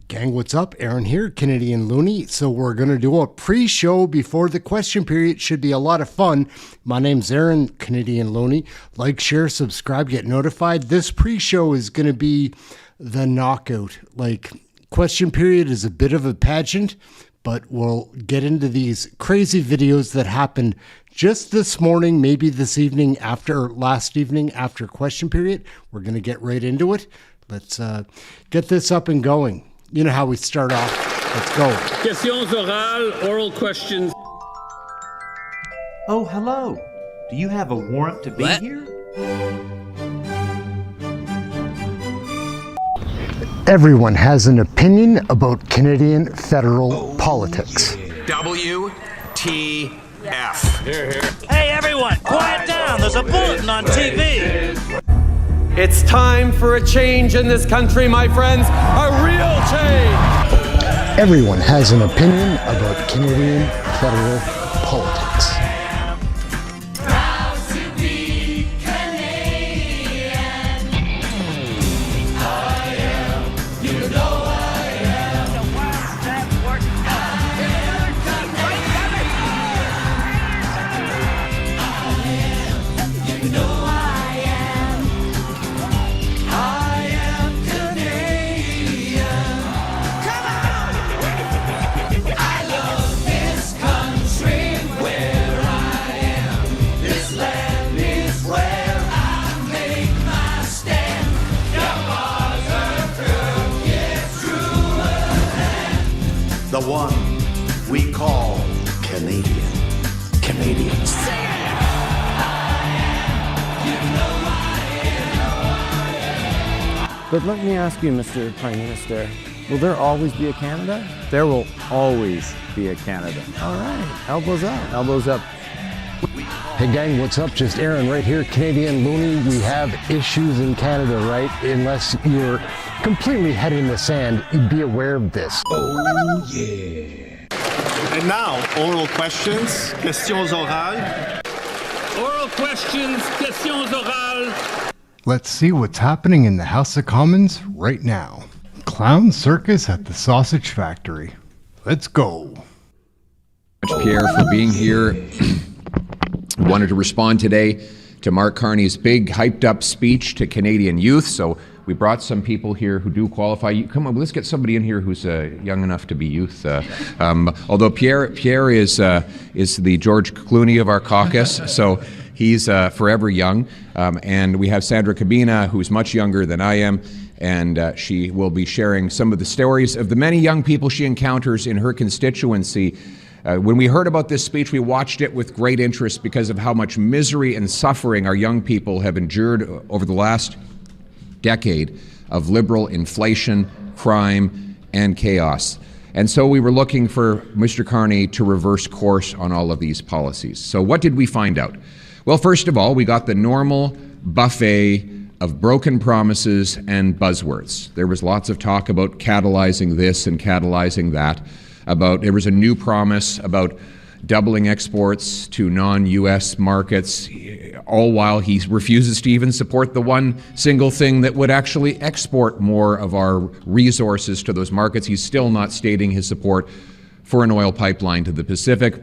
Gang, what's up? Aaron here, Canadian Looney. So we're going to do a pre-show before the question period. Should be a lot of fun. My name's Aaron, Canadian Looney. Like, share, subscribe, get notified. This pre-show is going to be the knockout. Like, question period is a bit of a pageant, but we'll get into these crazy videos that happened just this morning, maybe this evening last evening after question period. We're going to get right into it. Let's get this up and going. You know how we start off. Let's go. Questions orales, oral questions. Oh, hello. Do you have a warrant to be here? Everyone has an opinion about Canadian federal politics. WTF. Here, here. Hey, everyone, quiet down. There's a bulletin on TV. It's time for a change in this country, my friends. A real change. Everyone has an opinion about Canadian federal politics. Proud to be Canadian. I am, you know I am. You know I am. I am Canadian. Come on! I love this country where I am. This land is where I make my stand. The bars are through, yes, through. The one we call Canadian. Canadians. But let me ask you, Mr. Prime Minister, will there always be a Canada? There will always be a Canada. All right, elbows up. Elbows up. Hey gang, what's up? Just Aaron right here, Canadian Looney. We have issues in Canada, right? Unless you're completely head in the sand, be aware of this. Oh, yeah. And now, oral questions. Questions orales. Oral questions, questions orales. Let's see what's happening in the House of Commons right now. Clown circus at the sausage factory. Let's go. Pierre, for being here. Wanted to respond today to Mark Carney's big hyped up speech to Canadian youth. So we brought some people here who do qualify. Come on, let's get somebody in here who's young enough to be youth. Although Pierre is the George Clooney of our caucus, so he's forever young. And we have Sandra Cabina, who's much younger than I am, and she will be sharing some of the stories of the many young people she encounters in her constituency. When we heard about this speech, we watched it with great interest because of how much misery and suffering our young people have endured over the last decade of liberal inflation, crime, and chaos. And so we were looking for Mr. Carney to reverse course on all of these policies. So what did we find out? Well, first of all, we got the normal buffet of broken promises and buzzwords. There was lots of talk about catalyzing this and catalyzing that. There was a new promise about doubling exports to non-U.S. markets, all while he refuses to even support the one single thing that would actually export more of our resources to those markets. He's still not stating his support for an oil pipeline to the Pacific,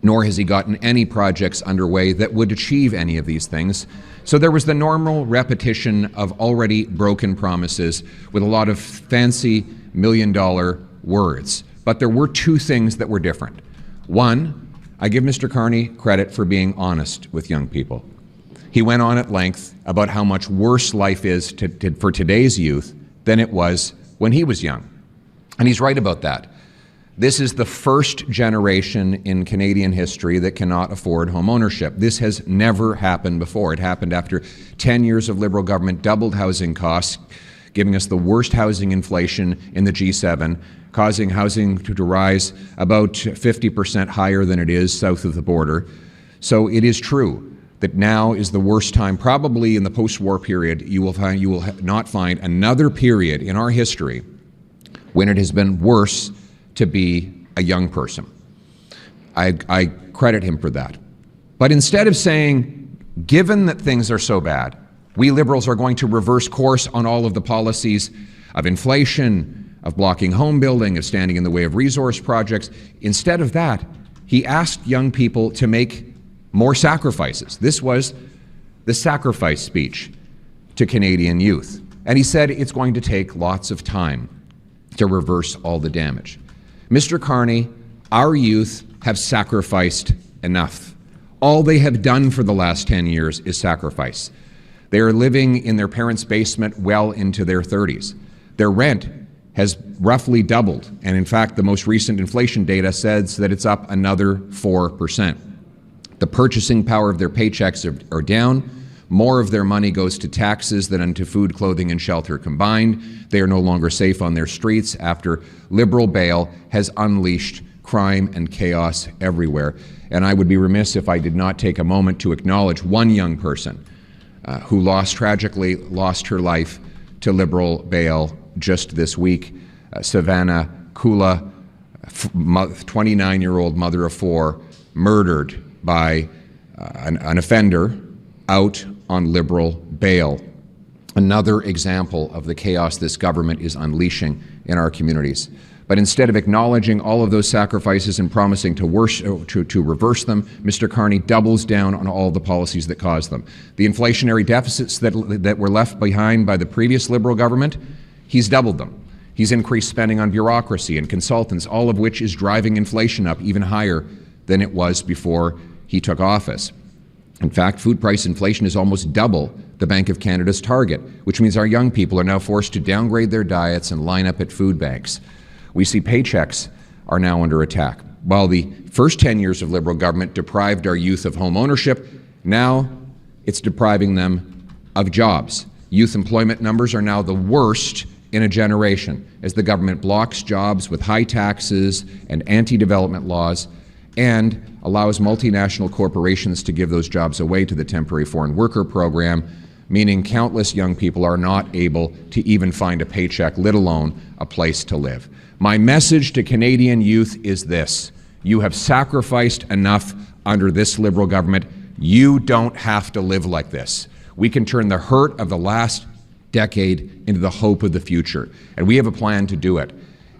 nor has he gotten any projects underway that would achieve any of these things. So there was the normal repetition of already broken promises with a lot of fancy million-dollar words. But there were two things that were different. One, I give Mr. Carney credit for being honest with young people. He went on at length about how much worse life is for today's youth than it was when he was young. And he's right about that. This is the first generation in Canadian history that cannot afford home ownership. This has never happened before. It happened after 10 years of Liberal government, doubled housing costs, giving us the worst housing inflation in the G7, causing housing to rise about 50% higher than it is south of the border. So it is true that now is the worst time, probably in the post-war period. You will not find another period in our history when it has been worse to be a young person. I credit him for that. But instead of saying, given that things are so bad, we Liberals are going to reverse course on all of the policies of inflation, of blocking home building, of standing in the way of resource projects. Instead of that, he asked young people to make more sacrifices. This was the sacrifice speech to Canadian youth. And he said it's going to take lots of time to reverse all the damage. Mr. Carney, our youth have sacrificed enough. All they have done for the last 10 years is sacrifice. They are living in their parents' basement well into their 30s. Their rent has roughly doubled, and in fact, the most recent inflation data says that it's up another 4%. The purchasing power of their paychecks are down. More of their money goes to taxes than into food, clothing, and shelter combined. They are no longer safe on their streets after Liberal bail has unleashed crime and chaos everywhere. And I would be remiss if I did not take a moment to acknowledge one young person who tragically lost her life to Liberal bail just this week. Savannah Kula, 29-year-old mother of four, murdered by an offender out on Liberal bail. Another example of the chaos this government is unleashing in our communities. But instead of acknowledging all of those sacrifices and promising to reverse them, Mr. Carney doubles down on all the policies that caused them. The inflationary deficits that were left behind by the previous Liberal government, he's doubled them. He's increased spending on bureaucracy and consultants, all of which is driving inflation up even higher than it was before he took office. In fact, food price inflation is almost double the Bank of Canada's target, which means our young people are now forced to downgrade their diets and line up at food banks. We see paychecks are now under attack. While the first 10 years of Liberal government deprived our youth of home ownership, now it's depriving them of jobs. Youth employment numbers are now the worst in a generation as the government blocks jobs with high taxes and anti-development laws and allows multinational corporations to give those jobs away to the temporary foreign worker program, meaning countless young people are not able to even find a paycheck, let alone a place to live. My message to Canadian youth is this: you have sacrificed enough under this Liberal government. You don't have to live like this. We can turn the hurt of the last decade into the hope of the future, and we have a plan to do it.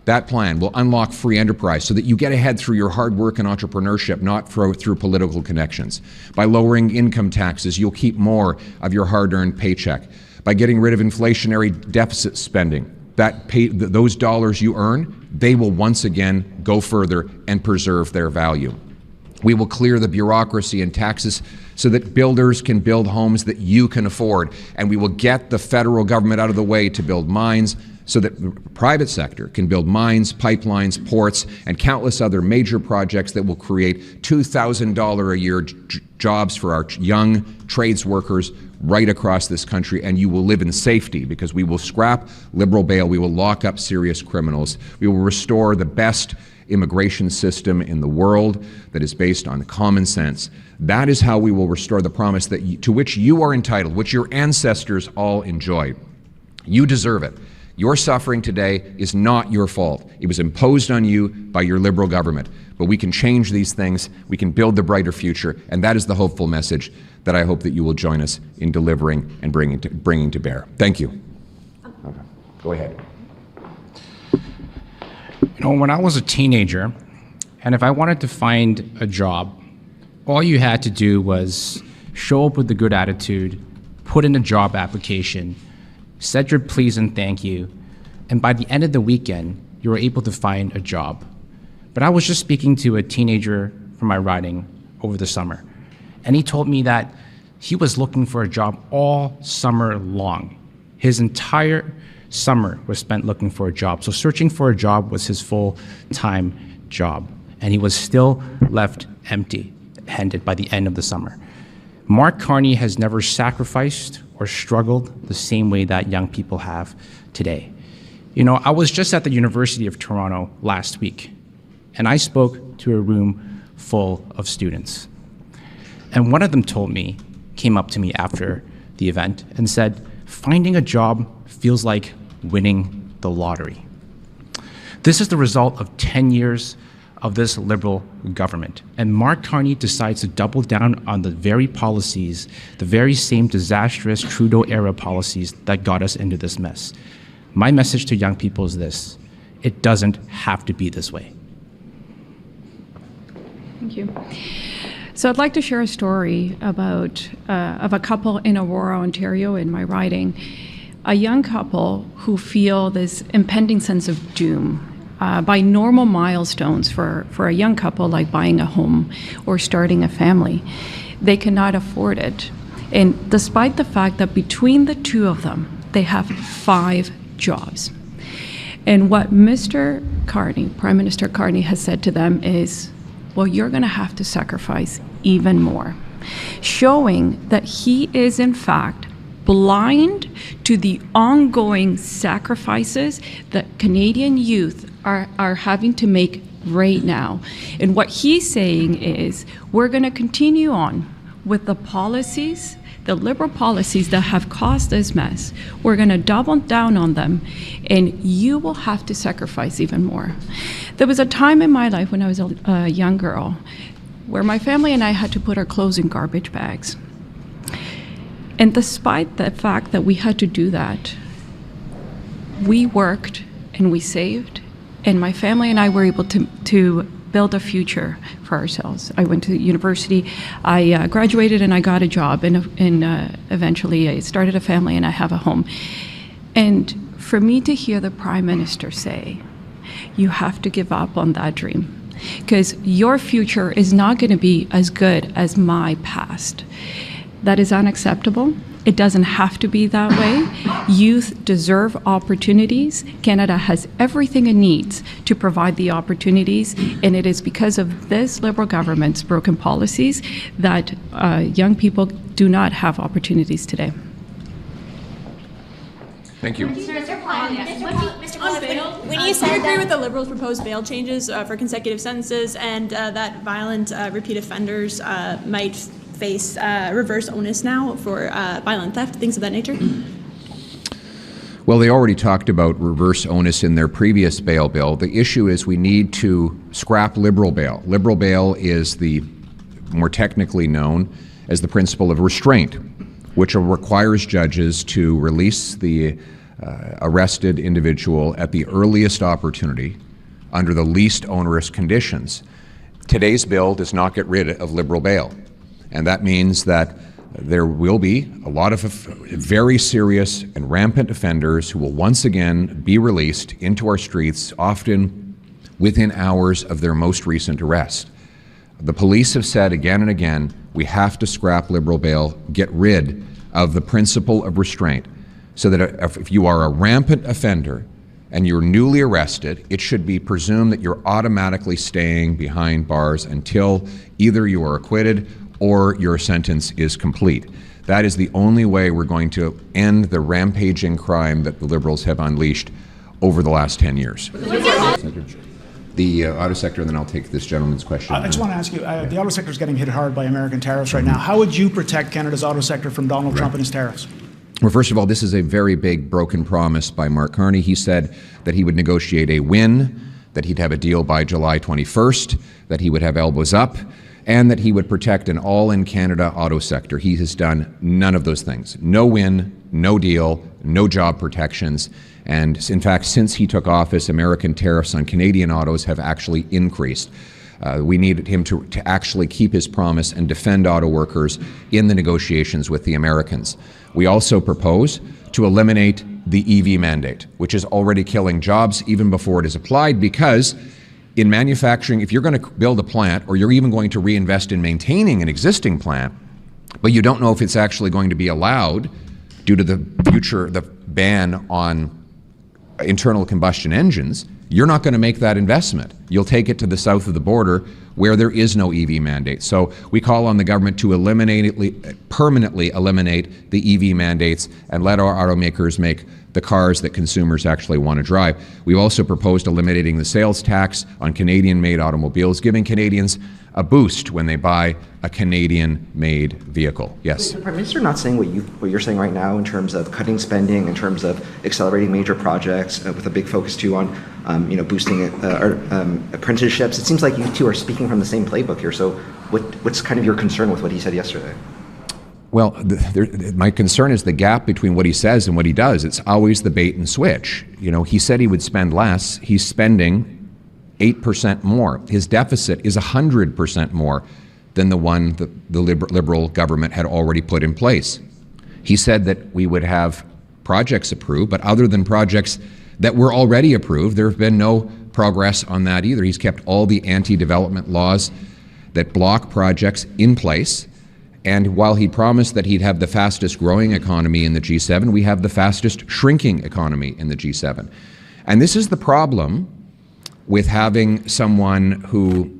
That plan will unlock free enterprise so that you get ahead through your hard work and entrepreneurship, not through political connections. By lowering income taxes, you'll keep more of your hard-earned paycheck. By getting rid of inflationary deficit spending, those dollars you earn, they will once again go further and preserve their value. We will clear the bureaucracy and taxes so that builders can build homes that you can afford, and we will get the federal government out of the way to build mines so that the private sector can build mines, pipelines, ports, and countless other major projects that will create $2,000 a year jobs for our young trades workers right across this country, and you will live in safety because we will scrap Liberal bail, we will lock up serious criminals, we will restore the best immigration system in the world that is based on common sense. That is how we will restore the promise to which you are entitled, which your ancestors all enjoyed. You deserve it. Your suffering today is not your fault. It was imposed on you by your Liberal government. But we can change these things, we can build the brighter future, and that is the hopeful message that I hope that you will join us in delivering and bringing to bear. Thank you. Okay. Go ahead. You know, when I was a teenager, and if I wanted to find a job, all you had to do was show up with a good attitude, put in a job application, said your please and thank you, and by the end of the weekend, you were able to find a job. But I was just speaking to a teenager from my riding over the summer, and he told me that he was looking for a job all summer long. His entire summer was spent looking for a job. So searching for a job was his full-time job, and he was still left empty-handed by the end of the summer. Mark Carney has never sacrificed or struggled the same way that young people have today. You know, I was just at the University of Toronto last week, and I spoke to a room full of students. And one of them came up to me after the event and said, finding a job feels like winning the lottery. This is the result of 10 years of this Liberal government. And Mark Carney decides to double down on the very policies, the very same disastrous Trudeau-era policies that got us into this mess. My message to young people is this: It doesn't have to be this way. Thank you. So I'd like to share a story about of a couple in Aurora, Ontario, in my riding. A young couple who feel this impending sense of doom by normal milestones for a young couple, like buying a home or starting a family. They cannot afford it. And despite the fact that between the two of them, they have 5 jobs. And what Mr. Carney, Prime Minister Carney, has said to them is, well, you're going to have to sacrifice even more, showing that he is in fact blind to the ongoing sacrifices that Canadian youth are having to make right now. And what he's saying is, we're going to continue on with the policies, the Liberal policies that have caused this mess. We're going to double down on them, and you will have to sacrifice even more. There was a time in my life when I was a young girl where my family and I had to put our clothes in garbage bags. And despite the fact that we had to do that, we worked and we saved, and my family and I were able to build a future for ourselves. I went to university, I graduated, and I got a job, and eventually I started a family and I have a home. And for me to hear the Prime Minister say, you have to give up on that dream, because your future is not going to be as good as my past. That is unacceptable. It doesn't have to be that way. Youth deserve opportunities. Canada has everything it needs to provide the opportunities, and it is because of this Liberal government's broken policies that young people do not have opportunities today. Thank you. Mr. Poilievre, when you said agree with the Liberals' proposed bail changes for consecutive sentences, and that violent repeat offenders might face reverse onus now for violent theft, things of that nature? Well, they already talked about reverse onus in their previous bail bill. The issue is we need to scrap liberal bail. Liberal bail is the more technically known as the principle of restraint, which requires judges to release the arrested individual at the earliest opportunity under the least onerous conditions. Today's bill does not get rid of liberal bail, and that means that there will be a lot of very serious and rampant offenders who will once again be released into our streets, often within hours of their most recent arrest. The police have said again and again, we have to scrap liberal bail, get rid of the principle of restraint, so that if you are a rampant offender and you're newly arrested, it should be presumed that you're automatically staying behind bars until either you are acquitted or your sentence is complete. That is the only way we're going to end the rampaging crime that the Liberals have unleashed over the last 10 years. The auto sector, and then I'll take this gentleman's question. I just want to ask you, the auto sector is getting hit hard by American tariffs right now. How would you protect Canada's auto sector from Donald Trump and his tariffs? Well, first of all, this is a very big broken promise by Mark Carney. He said that he would negotiate a win, that he'd have a deal by July 21st, that he would have elbows up, and that he would protect an all-in-Canada auto sector. He has done none of those things. No win, no deal, no job protections. And in fact, since he took office, American tariffs on Canadian autos have actually increased. We needed him to actually keep his promise and defend auto workers in the negotiations with the Americans. We also propose to eliminate the EV mandate, which is already killing jobs even before it is applied, because in manufacturing, if you're going to build a plant, or you're even going to reinvest in maintaining an existing plant, but you don't know if it's actually going to be allowed due to the ban on internal combustion engines, you're not going to make that investment. You'll take it to the south of the border where there is no EV mandate. So we call on the government to permanently eliminate the EV mandates and let our automakers make the cars that consumers actually want to drive. We've also proposed eliminating the sales tax on Canadian-made automobiles, giving Canadians a boost when they buy a Canadian-made vehicle. Yes. Is the Prime Minister not saying what you're saying right now in terms of cutting spending, in terms of accelerating major projects, with a big focus too on boosting apprenticeships? It seems like you two are speaking from the same playbook here. So what's kind of your concern with what he said yesterday? Well, my concern is the gap between what he says and what he does. It's always the bait and switch. You know, he said he would spend less. He's spending 8% more. His deficit is 100% more than the one that the Liberal government had already put in place. He said that we would have projects approved, but other than projects that were already approved, there have been no progress on that either. He's kept all the anti-development laws that block projects in place. And while he promised that he'd have the fastest growing economy in the G7, we have the fastest shrinking economy in the G7. And this is the problem with having someone who,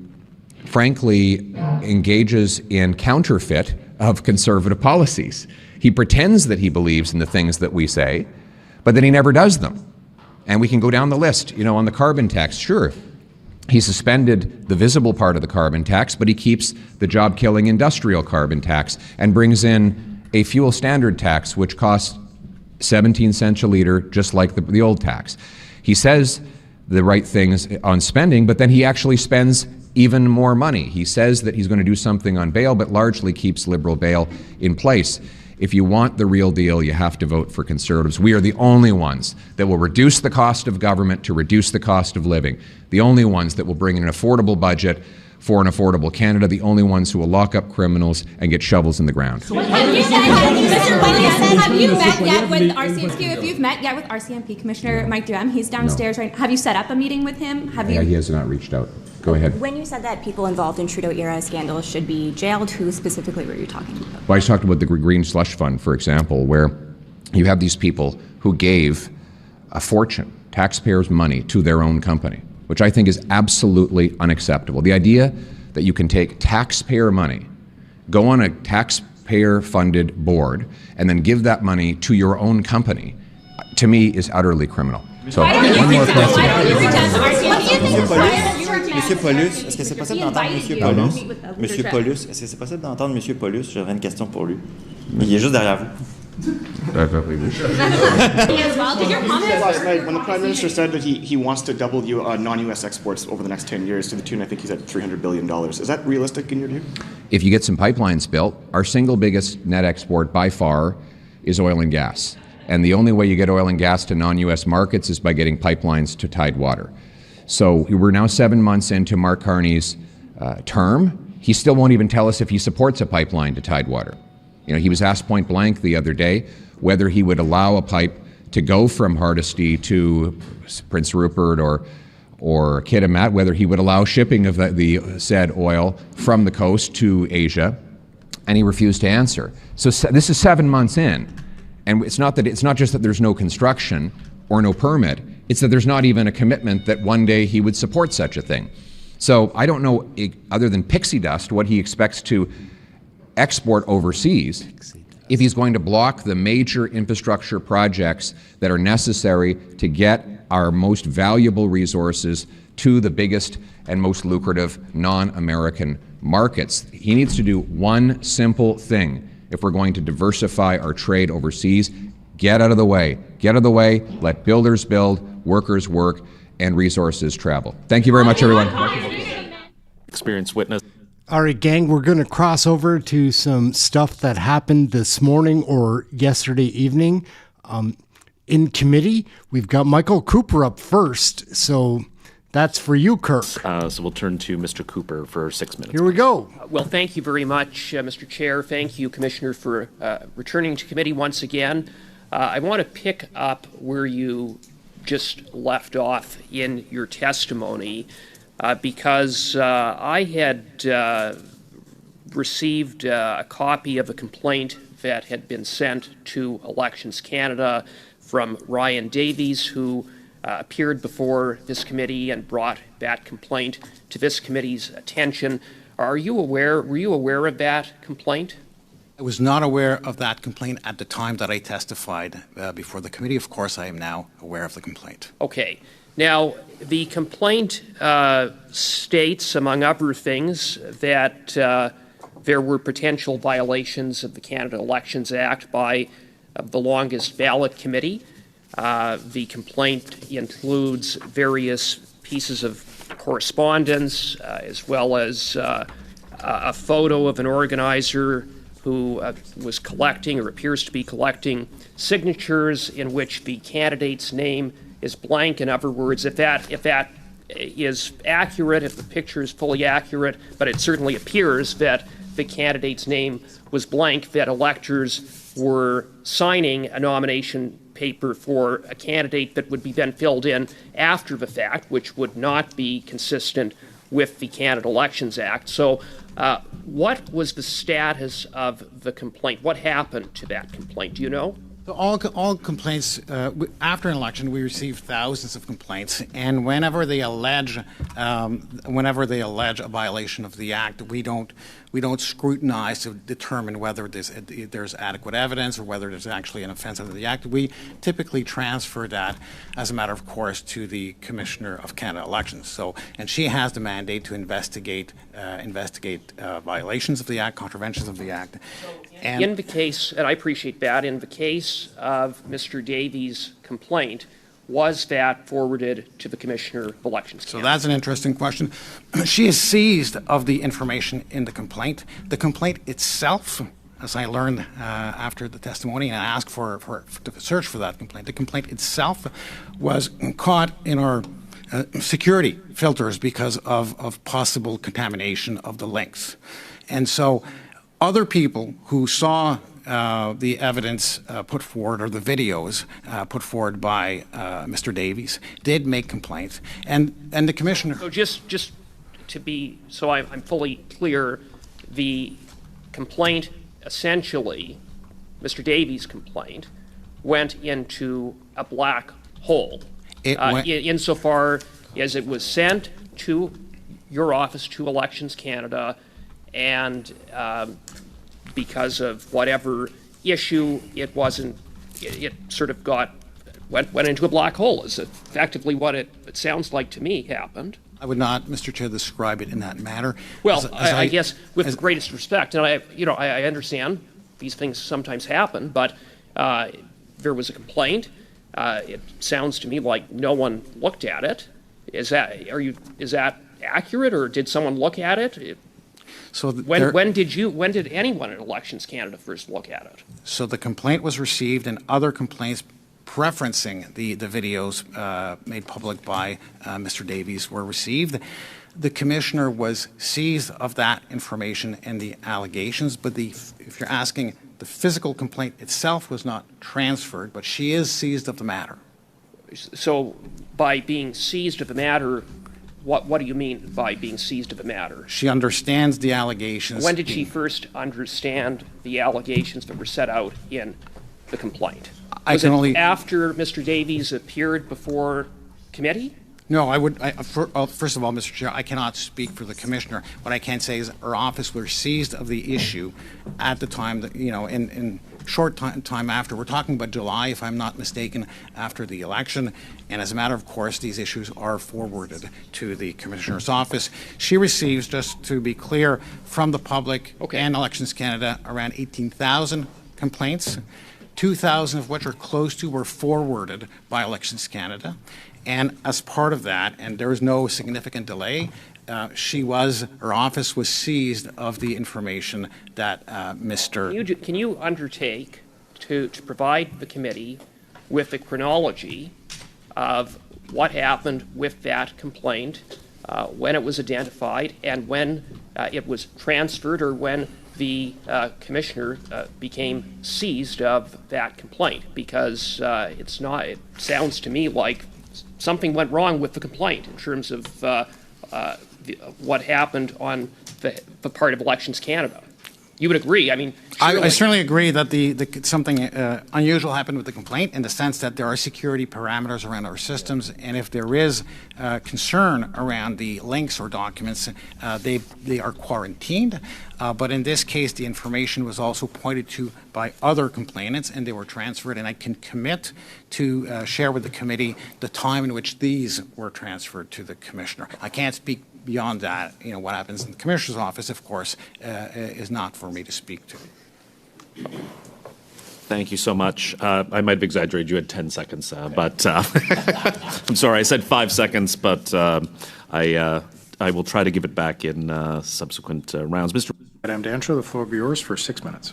frankly, engages in counterfeit of conservative policies. He pretends that he believes in the things that we say, but then he never does them. And we can go down the list, you know, on the carbon tax, sure. He suspended the visible part of the carbon tax, but he keeps the job-killing industrial carbon tax and brings in a fuel standard tax, which costs 17 cents a liter, just like the old tax. He says the right things on spending, but then he actually spends even more money. He says that he's going to do something on bail, but largely keeps Liberal bail in place. If you want the real deal, you have to vote for Conservatives. We are the only ones that will reduce the cost of government to reduce the cost of living. The only ones that will bring in an affordable budget for an affordable Canada. The only ones who will lock up criminals and get shovels in the ground. Have you met yet with RCMP? If you've met yet with RCMP Commissioner Mike Duhem, he's downstairs right now. Have you set up a meeting with him? Have you? He has not reached out. Go ahead. When you said that people involved in Trudeau-era scandals should be jailed, who specifically were you talking about? Well, I talked about the Green Slush Fund, for example, where you have these people who gave a fortune, taxpayers' money, to their own company, which I think is absolutely unacceptable. The idea that you can take taxpayer money, go on a taxpayer-funded board, and then give that money to your own company, to me, is utterly criminal. So, one more question. Monsieur Poilievre, est-ce que c'est possible d'entendre Monsieur Poilievre? Monsieur Poilievre, est-ce que c'est possible d'entendre Monsieur Poilievre? J'aurais une question pour lui. Il est juste derrière vous. Last night, when the Prime Minister said that he wants to double non-U.S. exports over the next 10 years to the tune, I think he said $300 billion. Is that realistic in your view? If you get some pipelines built, our single biggest net export by far is oil and gas. And the only way you get oil and gas to non-U.S. markets is by getting pipelines to Tidewater. So we're now 7 months into Mark Carney's term. He still won't even tell us if he supports a pipeline to Tidewater. You know, he was asked point blank the other day whether he would allow a pipe to go from Hardisty to Prince Rupert or Kitimat, whether he would allow shipping of the said oil from the coast to Asia, and he refused to answer. So this is 7 months in, and it's not just that there's no construction or no permit, it's that there's not even a commitment that one day he would support such a thing. So I don't know, other than pixie dust, what he expects to export overseas if he's going to block the major infrastructure projects that are necessary to get our most valuable resources to the biggest and most lucrative non-American markets. He needs to do one simple thing if we're going to diversify our trade overseas. Get out of the way. Get out of the way. Let builders build, workers work, and resources travel. Thank you very much, everyone. Experience witness. All right, gang, we're going to cross over to some stuff that happened this morning or yesterday evening. In committee, we've got Michael Cooper up first, so that's for you, Kirk. So we'll turn to Mr. Cooper for 6 minutes. Here we go. Well, thank you very much, Mr. Chair. Thank you, Commissioner, for returning to committee once again. I want to pick up where you just left off in your testimony because I had received a copy of a complaint that had been sent to Elections Canada from Ryan Davies, who appeared before this committee and brought that complaint to this committee's attention. Were you aware of that complaint? I was not aware of that complaint at the time that I testified before the committee. Of course, I am now aware of the complaint. Okay. Now, the complaint states, among other things, that there were potential violations of the Canada Elections Act by the longest ballot committee. The complaint includes various pieces of correspondence, as well as a photo of an organizer who was collecting or appears to be collecting signatures in which the candidate's name is blank. In other words, if that is accurate, if the picture is fully accurate, but it certainly appears that the candidate's name was blank, that electors were signing a nomination paper for a candidate that would be then filled in after the fact, which would not be consistent with the Canada Elections Act. So what was the status of the complaint? What happened to that complaint? Do you know? So all complaints, after an election, we receive thousands of complaints, and whenever they allege a violation of the act, we don't scrutinize to determine whether there's adequate evidence or whether there's actually an offense under the act. We typically transfer that, as a matter of course, to the Commissioner of Canada Elections. So, and she has the mandate to investigate violations of the act, contraventions of the act. And in the case, and I appreciate that, in the case of Mr. Davies' complaint, was that forwarded to the Commissioner of Elections? So that's an interesting question. She is seized of the information in the complaint. The complaint itself, as I learned after the testimony, and I asked to search for that complaint, the complaint itself was caught in our security filters because of possible contamination of the links. And so other people who saw the evidence put forward, or the videos put forward by Mr. Davies, did make complaints, and the commissioner. So just to be, so I'm fully clear, the complaint essentially, Mr. Davies' complaint, went into a black hole. Insofar as it was sent to your office, to Elections Canada, and because of whatever issue, it sort of went into a black hole, is effectively what it sounds like to me happened. I would not, Mr. Chair, describe it in that manner. Well, I guess with the greatest respect, and I understand these things sometimes happen, but there was a complaint. It sounds to me like no one looked at it. Is that accurate, or did someone look at it? So when did anyone at Elections Canada first look at it? So the complaint was received, and other complaints preferencing the videos made public by Mr. Davies were received. The commissioner was seized of that information and the allegations, but if you're asking, the physical complaint itself was not transferred, but she is seized of the matter. So by being seized of the matter, what do you mean by being seized of the matter? She understands the allegations. When did she first understand the allegations that were set out in the complaint? Was it after Mr. Davies appeared before committee? No, first of all, Mr. Chair, I cannot speak for the commissioner. What I can say is her office was seized of the issue at the time that, in short time after. We're talking about July, if I'm not mistaken, after the election. And as a matter of course, these issues are forwarded to the commissioner's office. She receives, just to be clear, from the public and Elections Canada, around 18,000 complaints. 2,000 of which are close to were forwarded by Elections Canada. And as part of that, and there was no significant delay, her office was seized of the information that Mr. Can you undertake to provide the committee with the chronology of what happened with that complaint, when it was identified, and when it was transferred, or when the commissioner became seized of that complaint? Because it sounds to me like something went wrong with the complaint in terms of what happened on the part of Elections Canada. You would agree? I mean, I certainly agree that something unusual happened with the complaint, in the sense that there are security parameters around our systems, and if there is concern around the links or documents, they are quarantined. But in this case, the information was also pointed to by other complainants, and they were transferred. And I can commit to share with the committee the time in which these were transferred to the commissioner. I can't speak beyond that. What happens in the commissioner's office, of course, is not for me to speak to. Thank you so much. I might have exaggerated. You had 10 seconds, but I'm sorry. I said 5 seconds, but I I will try to give it back in subsequent rounds. Madame Dancho, the floor will be yours for 6 minutes.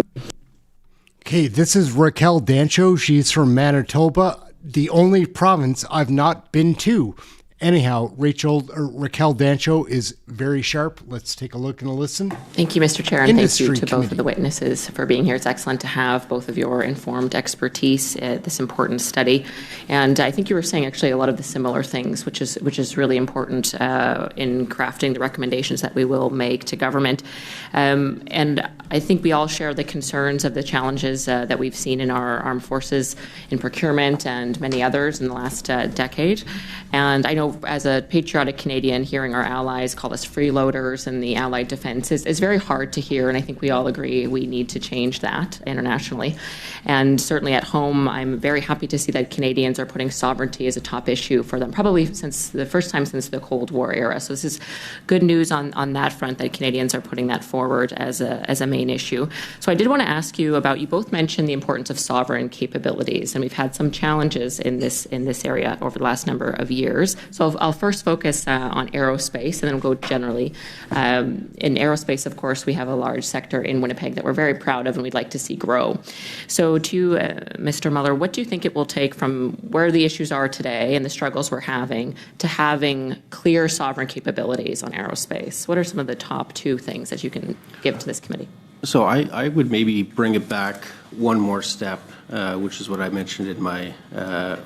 Okay, this is Raquel Dancho. She's from Manitoba, the only province I've not been to. Anyhow, Raquel Dancho is very sharp. Let's take a look and a listen. Thank you, Mr. Chair, and thank you to both Committee. of the witnesses for being here. It's excellent to have both of your informed expertise at this important study. And I think you were saying actually a lot of the similar things, which is really important in crafting the recommendations that we will make to government. And I think we all share the concerns of the challenges that we've seen in our armed forces in procurement and many others in the last decade. And I know as a patriotic Canadian, hearing our allies call us freeloaders and the allied defense is very hard to hear, and I think we all agree we need to change that internationally. And certainly at home, I'm very happy to see that Canadians are putting sovereignty as a top issue for them, probably since the first time since the Cold War era. So this is good news on that front, that Canadians are putting that forward as a main issue. So I did want to ask you about, you both mentioned the importance of sovereign capabilities, and we've had some challenges in this area over the last number of years. So I'll first focus on aerospace, and then we'll go generally. In aerospace, of course, we have a large sector in Winnipeg that we're very proud of and we'd like to see grow. So to Mr. Muller, what do you think it will take from where the issues are today and the struggles we're having to having clear sovereign capabilities on aerospace? What are some of the top two things that you can give to this committee? So I would maybe bring it back one more step, which is what I mentioned in my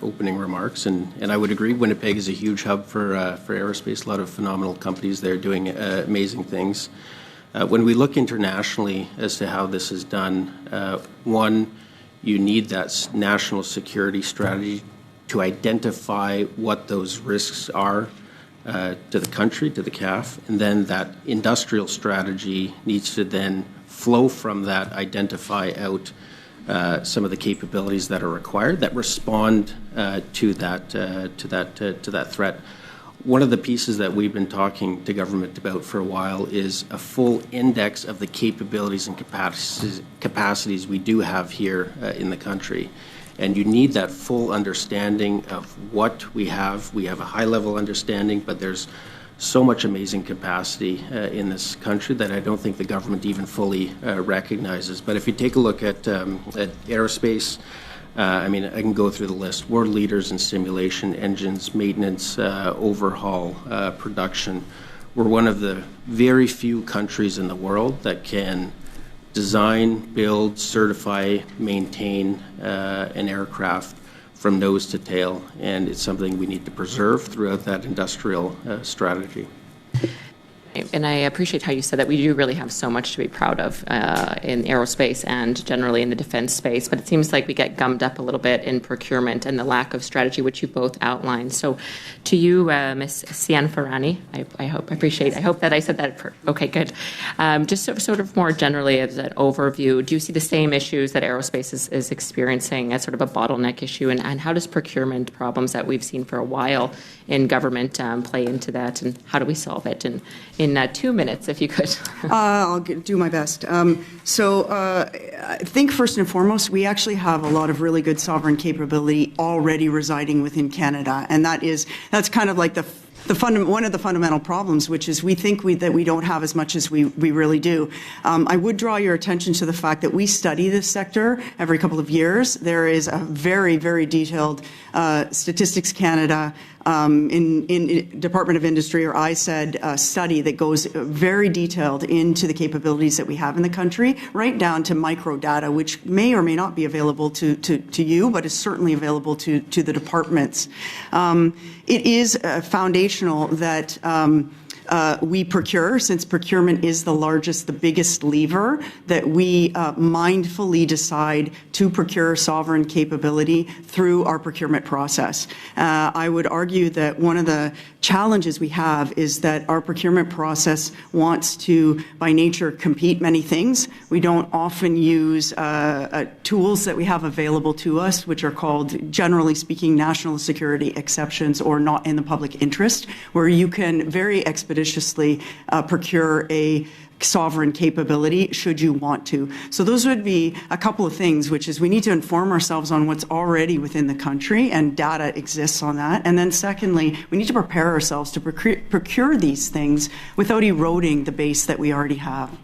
opening remarks. And I would agree, Winnipeg is a huge hub for aerospace. A lot of phenomenal companies there doing amazing things. When we look internationally as to how this is done, one, you need that national security strategy to identify what those risks are to the country, to the CAF, and then that industrial strategy needs to then flow from that, identify out some of the capabilities that are required that respond to that threat. One of the pieces that we've been talking to government about for a while is a full index of the capabilities and capacities we do have here in the country. And you need that full understanding of what we have. We have a high-level understanding, but there's so much amazing capacity in this country that I don't think the government even fully recognizes. But if you take a look at aerospace, I mean, I can go through the list. We're leaders in simulation, engines, maintenance, overhaul, production. We're one of the very few countries in the world that can design, build, certify, maintain an aircraft from nose to tail, and it's something we need to preserve throughout that industrial strategy. And I appreciate how you said that we do really have so much to be proud of in aerospace and generally in the defense space, but it seems like we get gummed up a little bit in procurement and the lack of strategy, which you both outlined. So to you, Ms. Cianfarani, I hope that I said that. Okay, good. Just sort of more generally as an overview, do you see the same issues that aerospace is experiencing as sort of a bottleneck issue, and how does procurement problems that we've seen for a while in government play into that, and how do we solve it? And in 2 minutes, if you could. I'll do my best. I think first and foremost, we actually have a lot of really good sovereign capability already residing within Canada, and that's kind of like one of the fundamental problems, which is we think that we don't have as much as we really do. I would draw your attention to the fact that we study this sector every couple of years. There is a very, very detailed Statistics Canada in Department of Industry or ISED study that goes very detailed into the capabilities that we have in the country, right down to micro data, which may or may not be available to you, but is certainly available to the departments. It is foundational that we procure, since procurement is the biggest lever, that we mindfully decide to procure sovereign capability through our procurement process. I would argue that one of the challenges we have is that our procurement process wants to, by nature, compete many things. We don't often use tools that we have available to us, which are called, generally speaking, national security exceptions or not in the public interest, where you can very expeditiously procure a sovereign capability should you want to. So those would be a couple of things, which is we need to inform ourselves on what's already within the country, and data exists on that. And then secondly, we need to prepare ourselves to procure these things without eroding the base that we already have.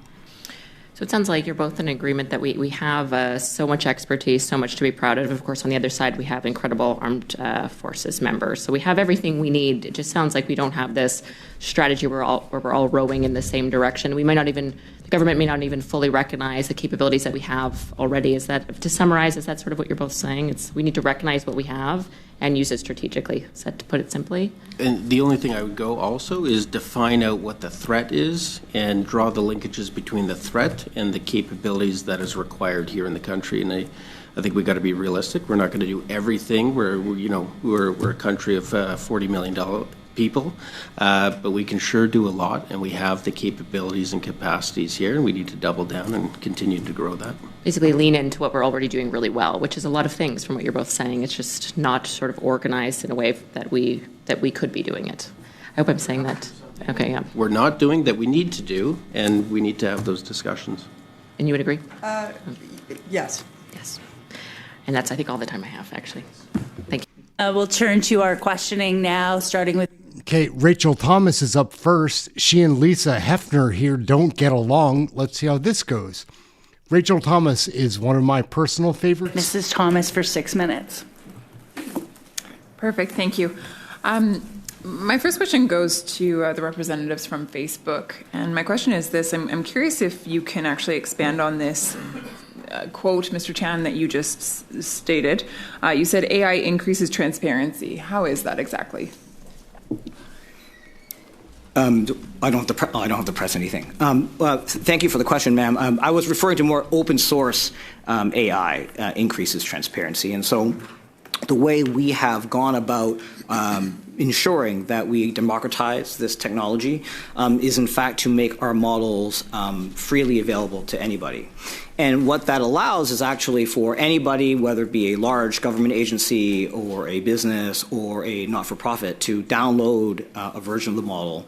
So it sounds like you're both in agreement that we have so much expertise, so much to be proud of. Of course, on the other side, we have incredible armed forces members. So we have everything we need. It just sounds like we don't have this strategy where we're all rowing in the same direction. The government may not even fully recognize the capabilities that we have already. Is that, to summarize, is that sort of what you're both saying? We need to recognize what we have and use it strategically. Is that to put it simply? And the only thing I would go also is define out what the threat is and draw the linkages between the threat and the capabilities that is required here in the country. And I think we've got to be realistic. We're not going to do everything. We're a country of 40 million people, but we can sure do a lot, and we have the capabilities and capacities here, and we need to double down and continue to grow that. Basically lean into what we're already doing really well, which is a lot of things from what you're both saying. It's just not sort of organized in a way that we could be doing it. I hope I'm saying that. Okay, yeah. We're not doing that we need to do, and we need to have those discussions. And you would agree? Yes. Yes. And that's, I think, all the time I have, actually. Thank you. We'll turn to our questioning now, starting with... Okay, Rachel Thomas is up first. She and Lisa Hefner here don't get along. Let's see how this goes. Rachel Thomas is one of my personal favorites. Mrs. Thomas for 6 minutes. Perfect, thank you. My first question goes to the representatives from Facebook. And my question is this. I'm curious if you can actually expand on this quote, Mr. Chan, that you just stated. You said AI increases transparency. How is that exactly? I don't have to press anything. Thank you for the question, ma'am. I was referring to more open source AI increases transparency. And so the way we have gone about ensuring that we democratize this technology is in fact to make our models freely available to anybody. And what that allows is actually for anybody, whether it be a large government agency or a business or a not-for-profit, to download a version of the model.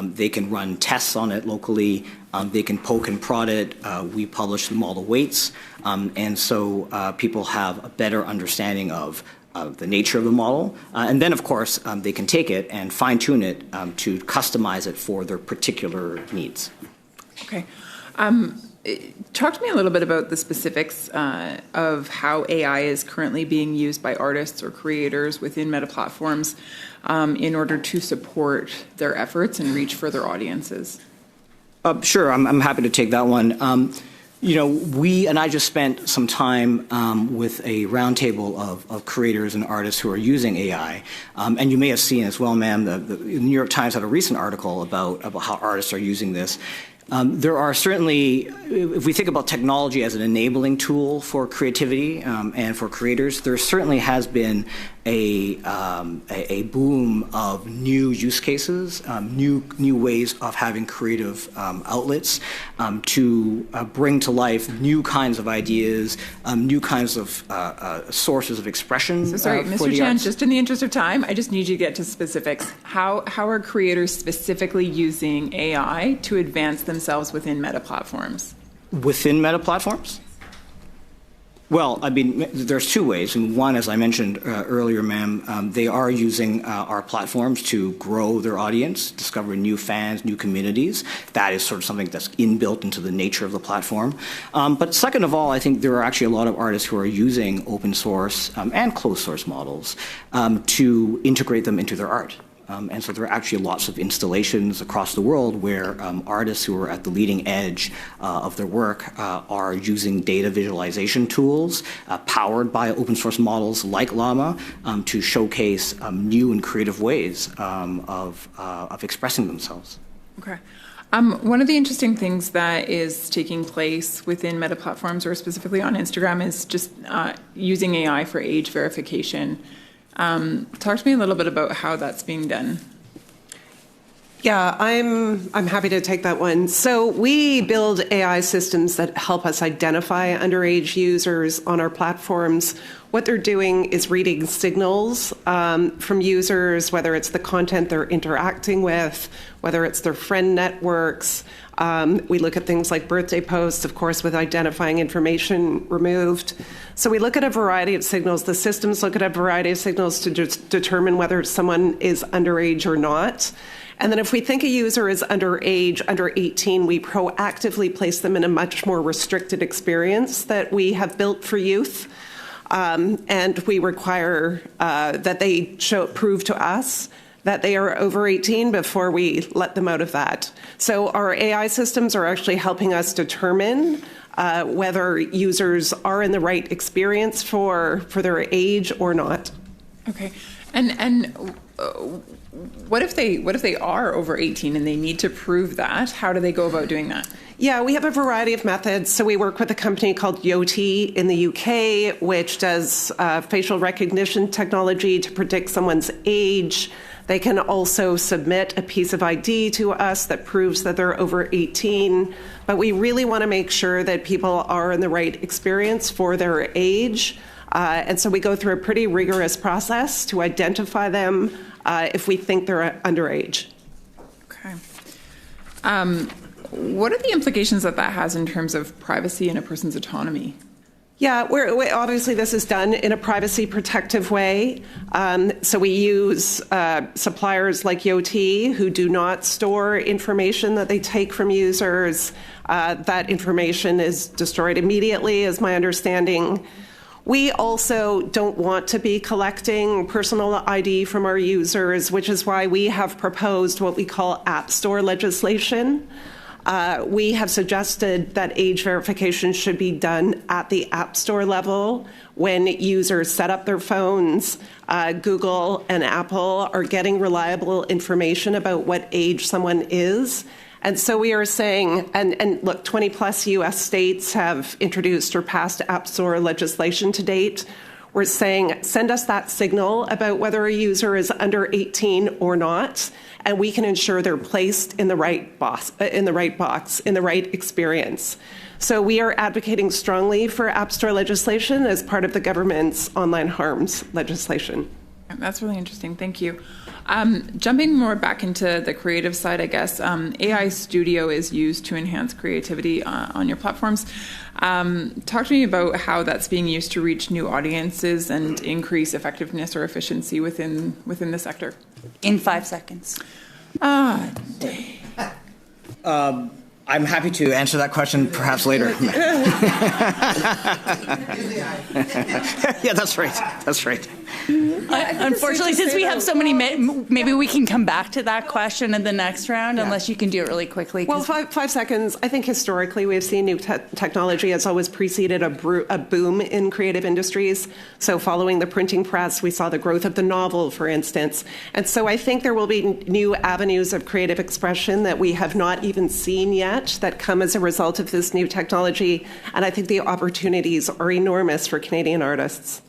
They can run tests on it locally. They can poke and prod it. We publish the model weights. And so people have a better understanding of the nature of the model. And then, of course, they can take it and fine-tune it to customize it for their particular needs. Okay. Talk to me a little bit about the specifics of how AI is currently being used by artists or creators within Meta platforms in order to support their efforts and reach further audiences. Sure, I'm happy to take that one. We and I just spent some time with a roundtable of creators and artists who are using AI. And you may have seen as well, ma'am, the New York Times had a recent article about how artists are using this. There are certainly, if we think about technology as an enabling tool for creativity and for creators, there certainly has been a boom of new use cases, new ways of having creative outlets to bring to life new kinds of ideas, new kinds of sources of expression. So sorry, Mr. Chan, just in the interest of time, I just need you to get to specifics. How are creators specifically using AI to advance themselves within Meta platforms? Within Meta platforms? Well, I mean, there's two ways. And one, as I mentioned earlier, ma'am, they are using our platforms to grow their audience, discover new fans, new communities. That is sort of something that's inbuilt into the nature of the platform. But second of all, I think there are actually a lot of artists who are using open source and closed source models to integrate them into their art. And so there are actually lots of installations across the world where artists who are at the leading edge of their work are using data visualization tools powered by open source models like Llama to showcase new and creative ways of expressing themselves. Okay. One of the interesting things that is taking place within Meta platforms, or specifically on Instagram, is just using AI for age verification. Talk to me a little bit about how that's being done. Yeah, I'm happy to take that one. So we build AI systems that help us identify underage users on our platforms. What they're doing is reading signals from users, whether it's the content they're interacting with, whether it's their friend networks, We look at things like birthday posts, of course, with identifying information removed. So we look at a variety of signals. The systems look at a variety of signals to determine whether someone is underage or not. And then if we think a user is underage, under 18, we proactively place them in a much more restricted experience that we have built for youth. And we require that they prove to us that they are over 18 before we let them out of that. So our AI systems are actually helping us determine whether users are in the right experience for their age or not. Okay. And what if they are over 18 and they need to prove that? How do they go about doing that? Yeah, we have a variety of methods. So we work with a company called Yoti in the UK, which does facial recognition technology to predict someone's age. They can also submit a piece of ID to us that proves that they're over 18. But we really want to make sure that people are in the right experience for their age. And so we go through a pretty rigorous process to identify them if we think they're underage. Okay. What are the implications that has in terms of privacy and a person's autonomy? Yeah, obviously this is done in a privacy protective way. So we use suppliers like Yoti who do not store information that they take from users. That information is destroyed immediately, is my understanding. We also don't want to be collecting personal ID from our users, which is why we have proposed what we call App Store legislation. We have suggested that age verification should be done at the App Store level when users set up their phones. Google and Apple are getting reliable information about what age someone is. And so we are saying, and look, 20 plus US states have introduced or passed App Store legislation to date. We're saying, send us that signal about whether a user is under 18 or not, and we can ensure they're placed in the right box, in the right experience. So we are advocating strongly for App Store legislation as part of the government's online harms legislation. That's really interesting. Thank you. Jumping more back into the creative side, I guess, AI Studio is used to enhance creativity on your platforms. Talk to me about how that's being used to reach new audiences and increase effectiveness or efficiency within the sector. In 5 seconds. I'm happy to answer that question perhaps later. Yeah, that's right. That's right. Unfortunately, since we have so many, maybe we can come back to that question in the next round, unless you can do it really quickly. Well, 5 seconds. I think historically we've seen new technology has always preceded a boom in creative industries. So following the printing press, we saw the growth of the novel, for instance. And so I think there will be new avenues of creative expression that we have not even seen yet that come as a result of this new technology. And I think the opportunities are enormous for Canadian artists.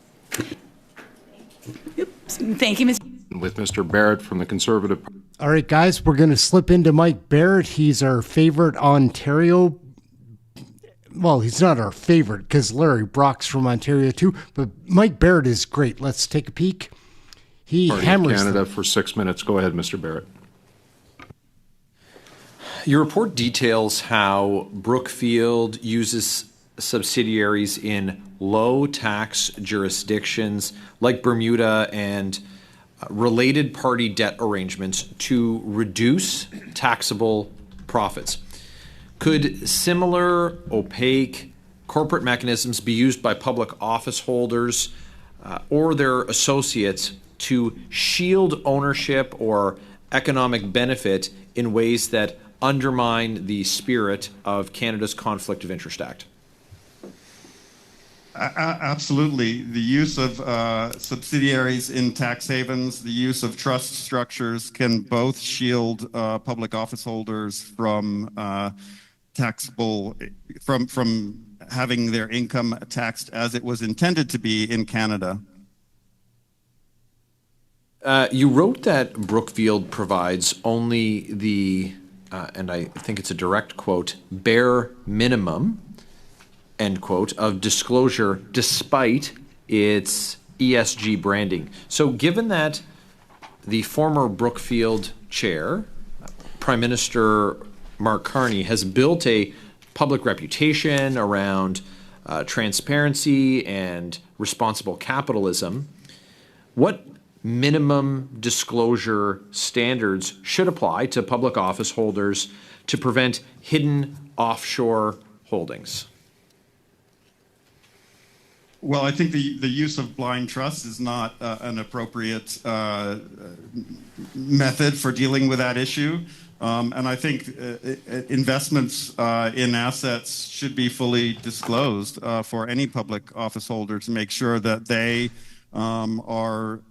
Thank you, Ms. With Mr. Barrett from the Conservative. All right, guys, we're going to slip into Mike Barrett. He's our favorite Ontario. Well, he's not our favorite because Larry Brock's from Ontario too, but Mike Barrett is great. Let's take a peek. He Party hammers Canada for 6 minutes. Go ahead, Mr. Barrett. Your report details how Brookfield uses subsidiaries in low tax jurisdictions like Bermuda and related party debt arrangements to reduce taxable profits. Could similar opaque corporate mechanisms be used by public office holders or their associates to shield ownership or economic benefit in ways that undermine the spirit of Canada's Conflict of Interest Act? Absolutely. The use of subsidiaries in tax havens, the use of trust structures can both shield public office holders from taxable, from having their income taxed as it was intended to be in Canada. You wrote that Brookfield provides only the, and I think it's a direct quote, bare minimum, end quote, of disclosure despite its ESG branding. So given that the former Brookfield chair, Prime Minister Mark Carney, has built a public reputation around transparency and responsible capitalism. What minimum disclosure standards should apply to public office holders to prevent hidden offshore holdings? Well, I think the use of blind trust is not an appropriate method for dealing with that issue. And I think investments in assets should be fully disclosed for any public office holder to make sure that they are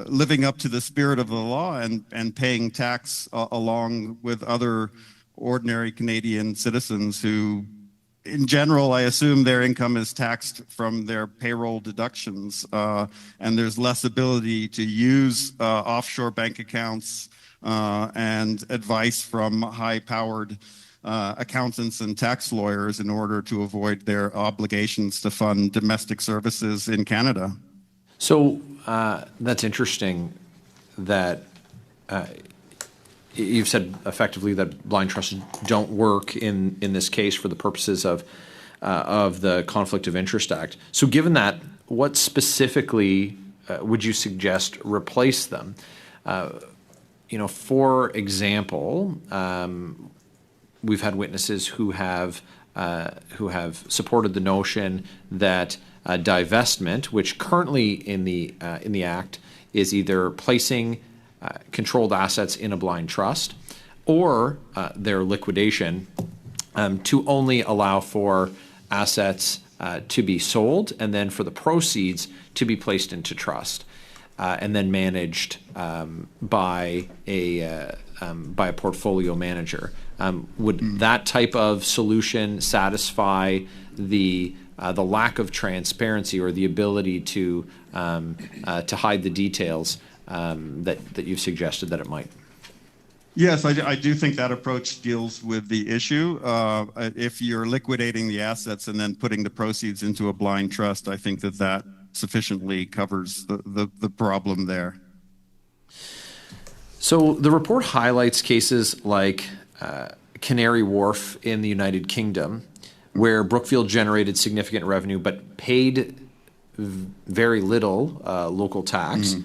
living up to the spirit of the law and paying tax along with other ordinary Canadian citizens who, in general, I assume their income is taxed from their payroll deductions, and there's less ability to use offshore bank accounts and advice from high-powered accountants and tax lawyers in order to avoid their obligations to fund domestic services in Canada. So that's interesting that you've said effectively that blind trusts don't work in this case for the purposes of the Conflict of Interest Act. So given that, what specifically would you suggest replace them? For example, we've had witnesses who have supported the notion that divestment, which currently in the Act is either placing controlled assets in a blind trust or their liquidation, to only allow for assets to be sold and then for the proceeds to be placed into trust and then managed by a portfolio manager. Would that type of solution satisfy the lack of transparency or the ability to hide the details that you've suggested that it might? Yes, I do think that approach deals with the issue. If you're liquidating the assets and then putting the proceeds into a blind trust, I think that sufficiently covers the problem there. So the report highlights cases like Canary Wharf in the United Kingdom, where Brookfield generated significant revenue but paid very little local tax.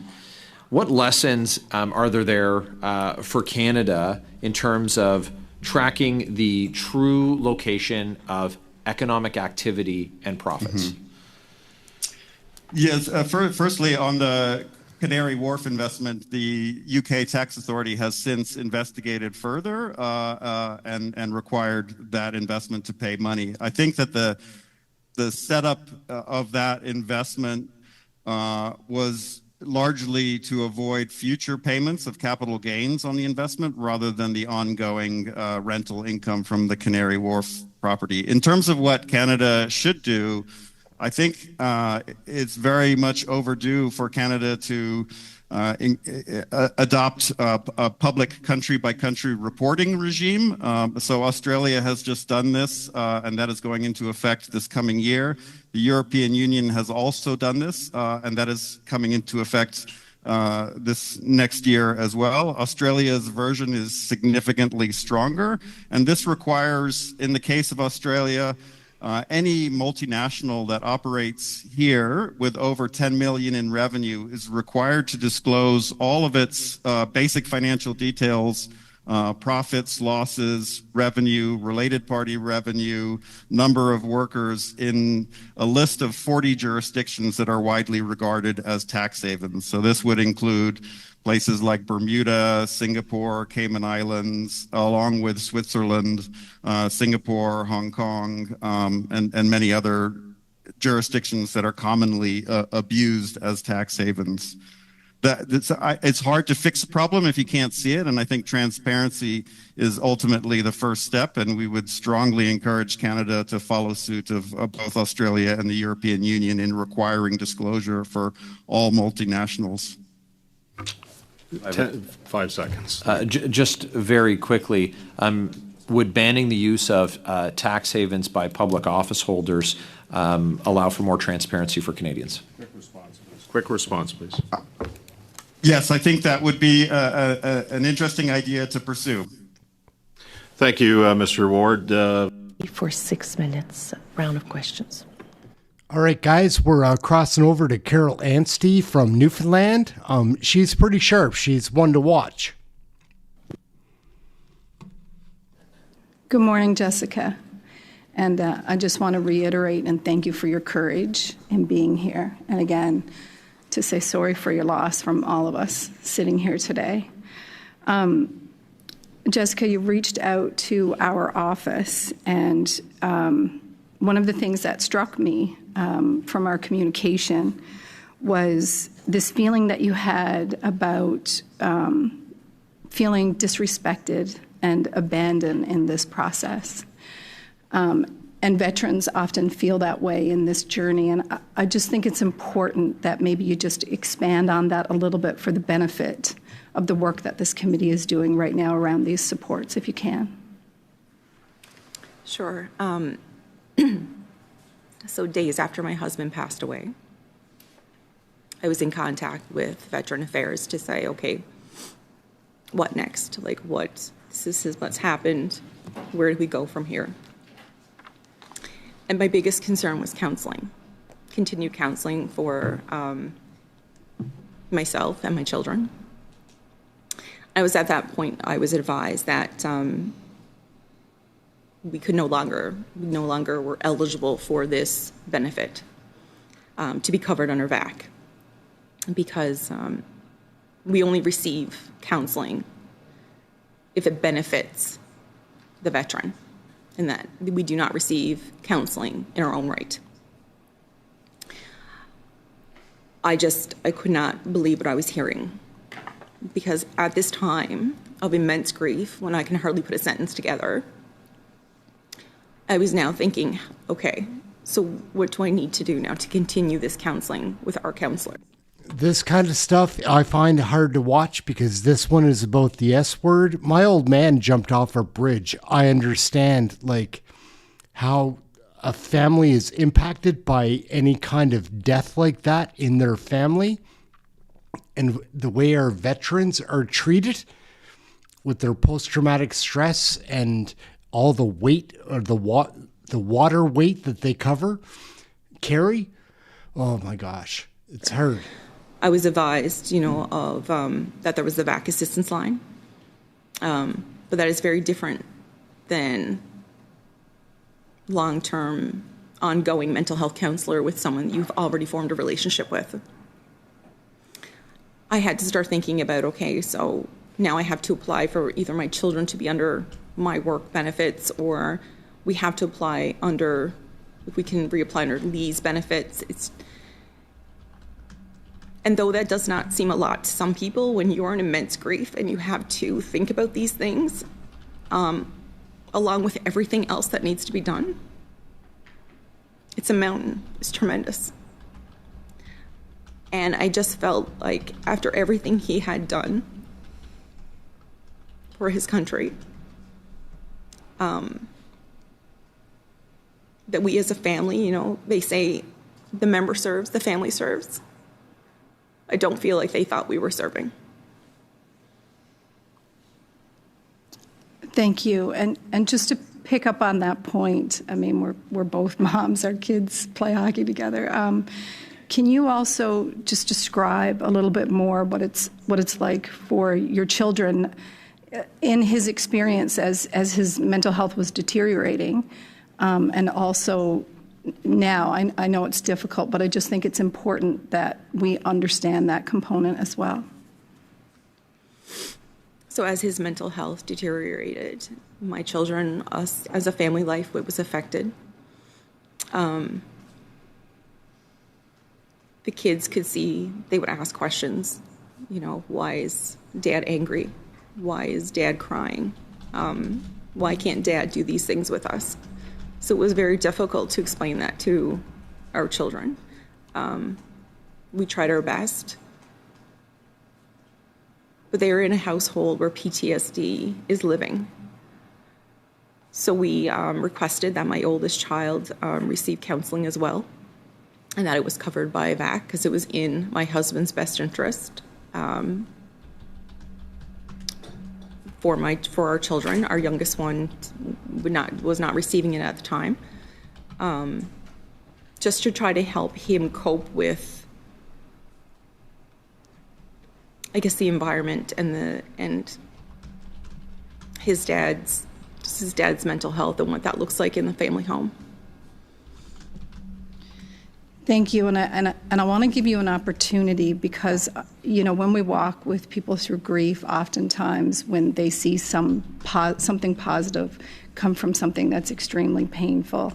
What lessons are there for Canada in terms of tracking the true location of economic activity and profits? Yes, firstly, on the Canary Wharf investment, the UK tax authority has since investigated further and required that investment to pay money. I think that the setup of that investment was largely to avoid future payments of capital gains on the investment rather than the ongoing rental income from the Canary Wharf property. In terms of what Canada should do, I think it's very much overdue for Canada to adopt a public country-by-country reporting regime. So Australia has just done this, and that is going into effect this coming year. The European Union has also done this, and that is coming into effect this next year as well. Australia's version is significantly stronger, and this requires, in the case of Australia, any multinational that operates here with over 10 million in revenue is required to disclose all of its basic financial details, profits, losses, revenue, related party revenue, number of workers in a list of 40 jurisdictions that are widely regarded as tax havens. So this would include places like Bermuda, Singapore, Cayman Islands, along with Switzerland, Singapore, Hong Kong, and many other jurisdictions that are commonly abused as tax havens. It's hard to fix a problem if you can't see it, and I think transparency is ultimately the first step, and we would strongly encourage Canada to follow suit of both Australia and the European Union in requiring disclosure for all multinationals. 5 seconds. Just very quickly, would banning the use of tax havens by public office holders allow for more transparency for Canadians? Quick response, please. Yes, I think that would be an interesting idea to pursue. Thank you, Mr. Ward. For 6 minutes, round of questions. All right, guys, we're crossing over to Carol Anstey from Newfoundland. She's pretty sharp. She's one to watch. Good morning, Jessica. And I just want to reiterate and thank you for your courage in being here. And again, to say sorry for your loss from all of us sitting here today. Jessica, you reached out to our office, and one of the things that struck me from our communication was this feeling that you had about feeling disrespected and abandoned in this process. And veterans often feel that way in this journey. And I just think it's important that maybe you just expand on that a little bit for the benefit of the work that this committee is doing right now around these supports, if you can. Sure. So days after my husband passed away, I was in contact with Veteran Affairs to say, okay, what next? Like, this is what's happened. Where do we go from here? And my biggest concern was counseling, continued counseling for myself and my children. I was at that point, I was advised that we no longer were eligible for this benefit to be covered under VAC, because we only receive counseling if it benefits the veteran, and that we do not receive counseling in our own right. I could not believe what I was hearing, because at this time of immense grief, when I can hardly put a sentence together, I was now thinking, okay, so what do I need to do now to continue this counseling with our counselor? This kind of stuff I find hard to watch because this one is about the S word. My old man jumped off a bridge. I understand like how a family is impacted by any kind of death like that in their family, and the way our veterans are treated with their post-traumatic stress and all the weight or the water weight that they carry. Oh my gosh, it's hard. I was advised, of that there was the VAC assistance line, but that is very different than long-term, ongoing mental health counselor with someone you've already formed a relationship with. I had to start thinking about, okay, so now I have to apply for either my children to be under my work benefits, or we have to apply under, if we can reapply under Lee's benefits. And though that does not seem a lot to some people, when you're in immense grief and you have to think about these things, along with everything else that needs to be done, it's a mountain. It's tremendous. And I just felt like after everything he had done for his country, that we as a family, they say the member serves, the family serves. I don't feel like they thought we were serving. Thank you. And just to pick up on that point, I mean, we're both moms. Our kids play hockey together. Can you also just describe a little bit more what it's like for your children in his experience as his mental health was deteriorating, and also now, I know it's difficult, but I just think it's important that we understand that component as well. So as his mental health deteriorated, my children, us as a family life, it was affected. The kids could see, they would ask questions, why is Dad angry? Why is Dad crying? Why can't Dad do these things with us? So it was very difficult to explain that to our children. We tried our best, but they are in a household where PTSD is living. So we requested that my oldest child receive counseling as well, and that it was covered by VAC because it was in my husband's best interest. for our children. Our youngest one was not receiving it at the time. Just to try to help him cope with, I guess, the environment and his dad's mental health and what that looks like in the family home. Thank you, and I want to give you an opportunity because, when we walk with people through grief, oftentimes when they see something positive come from something that's extremely painful,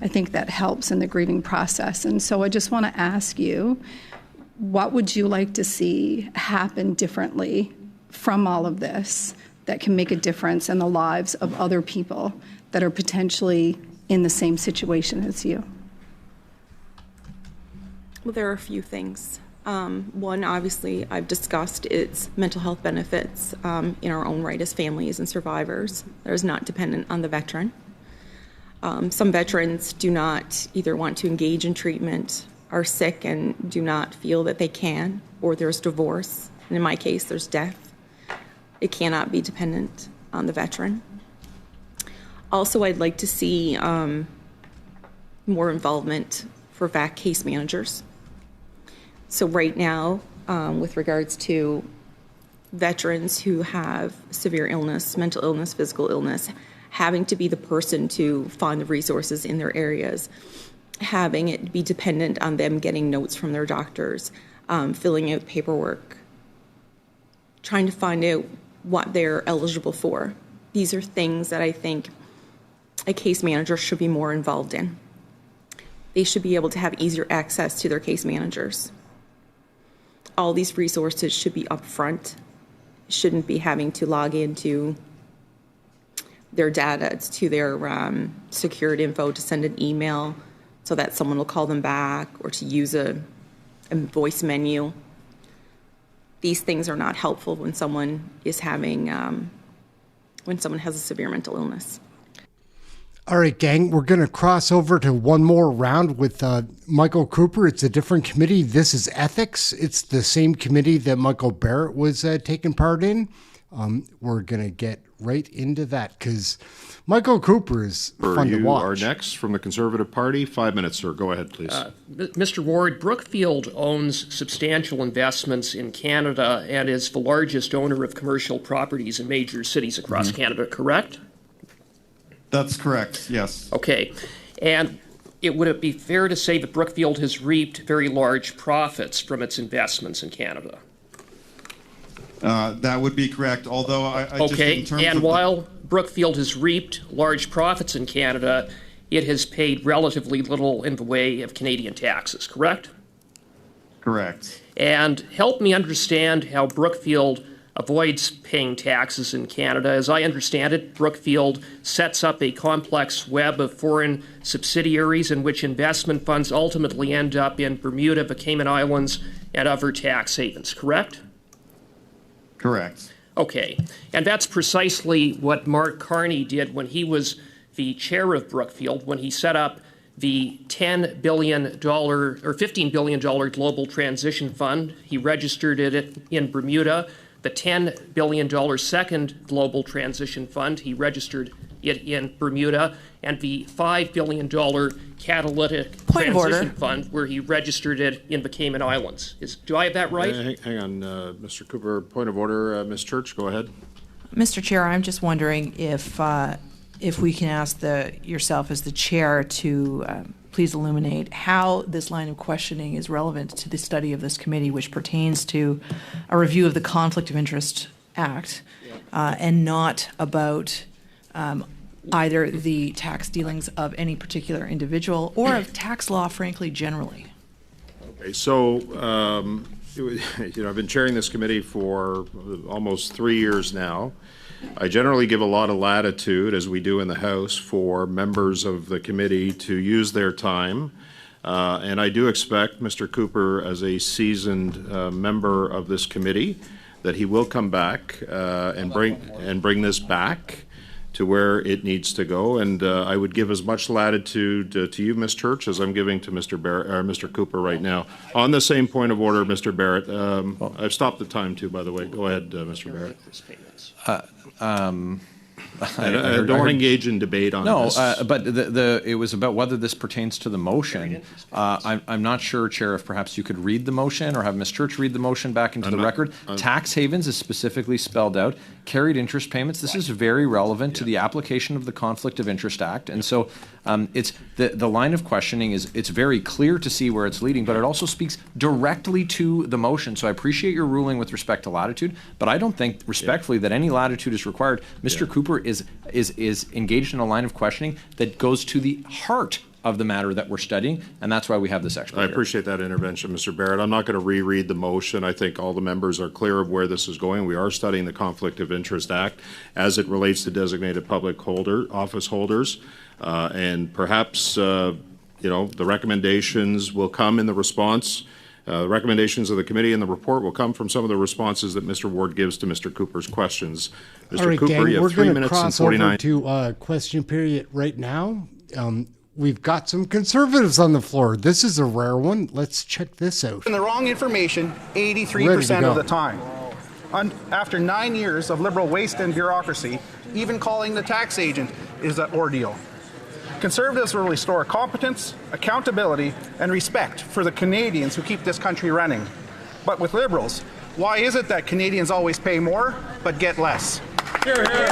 I think that helps in the grieving process. And so I just want to ask you, what would you like to see happen differently from all of this that can make a difference in the lives of other people that are potentially in the same situation as you? Well, there are a few things. One, obviously, I've discussed its mental health benefits in our own right as families and survivors. That is not dependent on the veteran. Some veterans do not either want to engage in treatment, are sick and do not feel that they can, or there's divorce. And in my case, there's death. It cannot be dependent on the veteran. Also, I'd like to see more involvement for VAC case managers. So right now, with regards to veterans who have severe illness, mental illness, physical illness, having to be the person to find the resources in their areas, having it be dependent on them getting notes from their doctors, filling out paperwork, trying to find out what they're eligible for. These are things that I think a case manager should be more involved in. They should be able to have easier access to their case managers. All these resources should be upfront, shouldn't be having to log into their data, to their secured info to send an email so that someone will call them back or to use a voice menu. These things are not helpful when someone is having, when someone has a severe mental illness. All right, gang, we're going to cross over to one more round with Michael Cooper. It's a different committee. This is ethics. It's the same committee that Michael Barrett was taking part in. We're going to get right into that because Michael Cooper is fun to watch. You are next from the Conservative Party. 5 minutes, sir. Go ahead, please. Mr. Ward, Brookfield owns substantial investments in Canada and is the largest owner of commercial properties in major cities across Canada, correct? That's correct, yes. Okay. And would it be fair to say that Brookfield has reaped very large profits from its investments in Canada? That would be correct, although I just in terms and of while Brookfield has reaped large profits in Canada, it has paid relatively little in the way of Canadian taxes, correct? Correct. And help me understand how Brookfield avoids paying taxes in Canada. As I understand it, Brookfield sets up a complex web of foreign subsidiaries in which investment funds ultimately end up in Bermuda, the Cayman Islands, and other tax havens, correct? Correct. Okay. And that's precisely what Mark Carney did when he was the chair of Brookfield, when he set up the $10 billion or $15 billion Global Transition Fund. He registered it in Bermuda. The $10 billion second Global Transition Fund, he registered it in Bermuda, and the $5 billion Catalytic Transition Fund, where he registered it in the Cayman Islands. Do I have that right? Hang on, Mr. Cooper. Point of order, Ms. Church, go ahead. Mr. Chair, I'm just wondering if we can ask yourself as the chair to please illuminate how this line of questioning is relevant to the study of this committee, which pertains to a review of the Conflict of Interest Act, and not about either the tax dealings of any particular individual or of tax law, frankly, generally. Okay, so I've been chairing this committee for almost 3 years now. I generally give a lot of latitude, as we do in the House, for members of the committee to use their time. And I do expect Mr. Cooper, as a seasoned member of this committee, that he will come back and bring this back to where it needs to go. And I would give as much latitude to you, Ms. Church, as I'm giving to Mr. Cooper right now. On the same point of order, Mr. Barrett, I've stopped the time too, by the way. Go ahead, Mr. Barrett. I don't want to engage in debate on this. No, but it was about whether this pertains to the motion. I'm not sure, Chair, if perhaps you could read the motion or have Ms. Church read the motion back into the record. Tax havens is specifically spelled out. Carried interest payments, this is very relevant to the application of the Conflict of Interest Act. And so it's the line of questioning it's very clear to see where it's leading, but it also speaks directly to the motion. So I appreciate your ruling with respect to latitude, but I don't think respectfully that any latitude is required. Mr. Cooper is engaged in a line of questioning that goes to the heart of the matter that we're studying, and that's why we have this expert. I appreciate that intervention, Mr. Barrett. I'm not going to reread the motion. I think all the members are clear of where this is going. We are studying the Conflict of Interest Act as it relates to designated public office holders, and perhaps the recommendations will come in the response. The recommendations of the committee and the report will come from some of the responses that Mr. Ward gives to Mr. Cooper's questions. Mr. All right, Cooper, gang, you have 3 minutes and 49. We're going to cross over to question period right now. We've got some conservatives on the floor. This is a rare one. Let's check this out. And the wrong information 83% of the time. After 9 years of liberal waste and bureaucracy, even calling the tax agent is an ordeal. Conservatives will restore competence, accountability, and respect for the Canadians who keep this country running. But with Liberals, why is it that Canadians always pay more but get less? Hear, hear.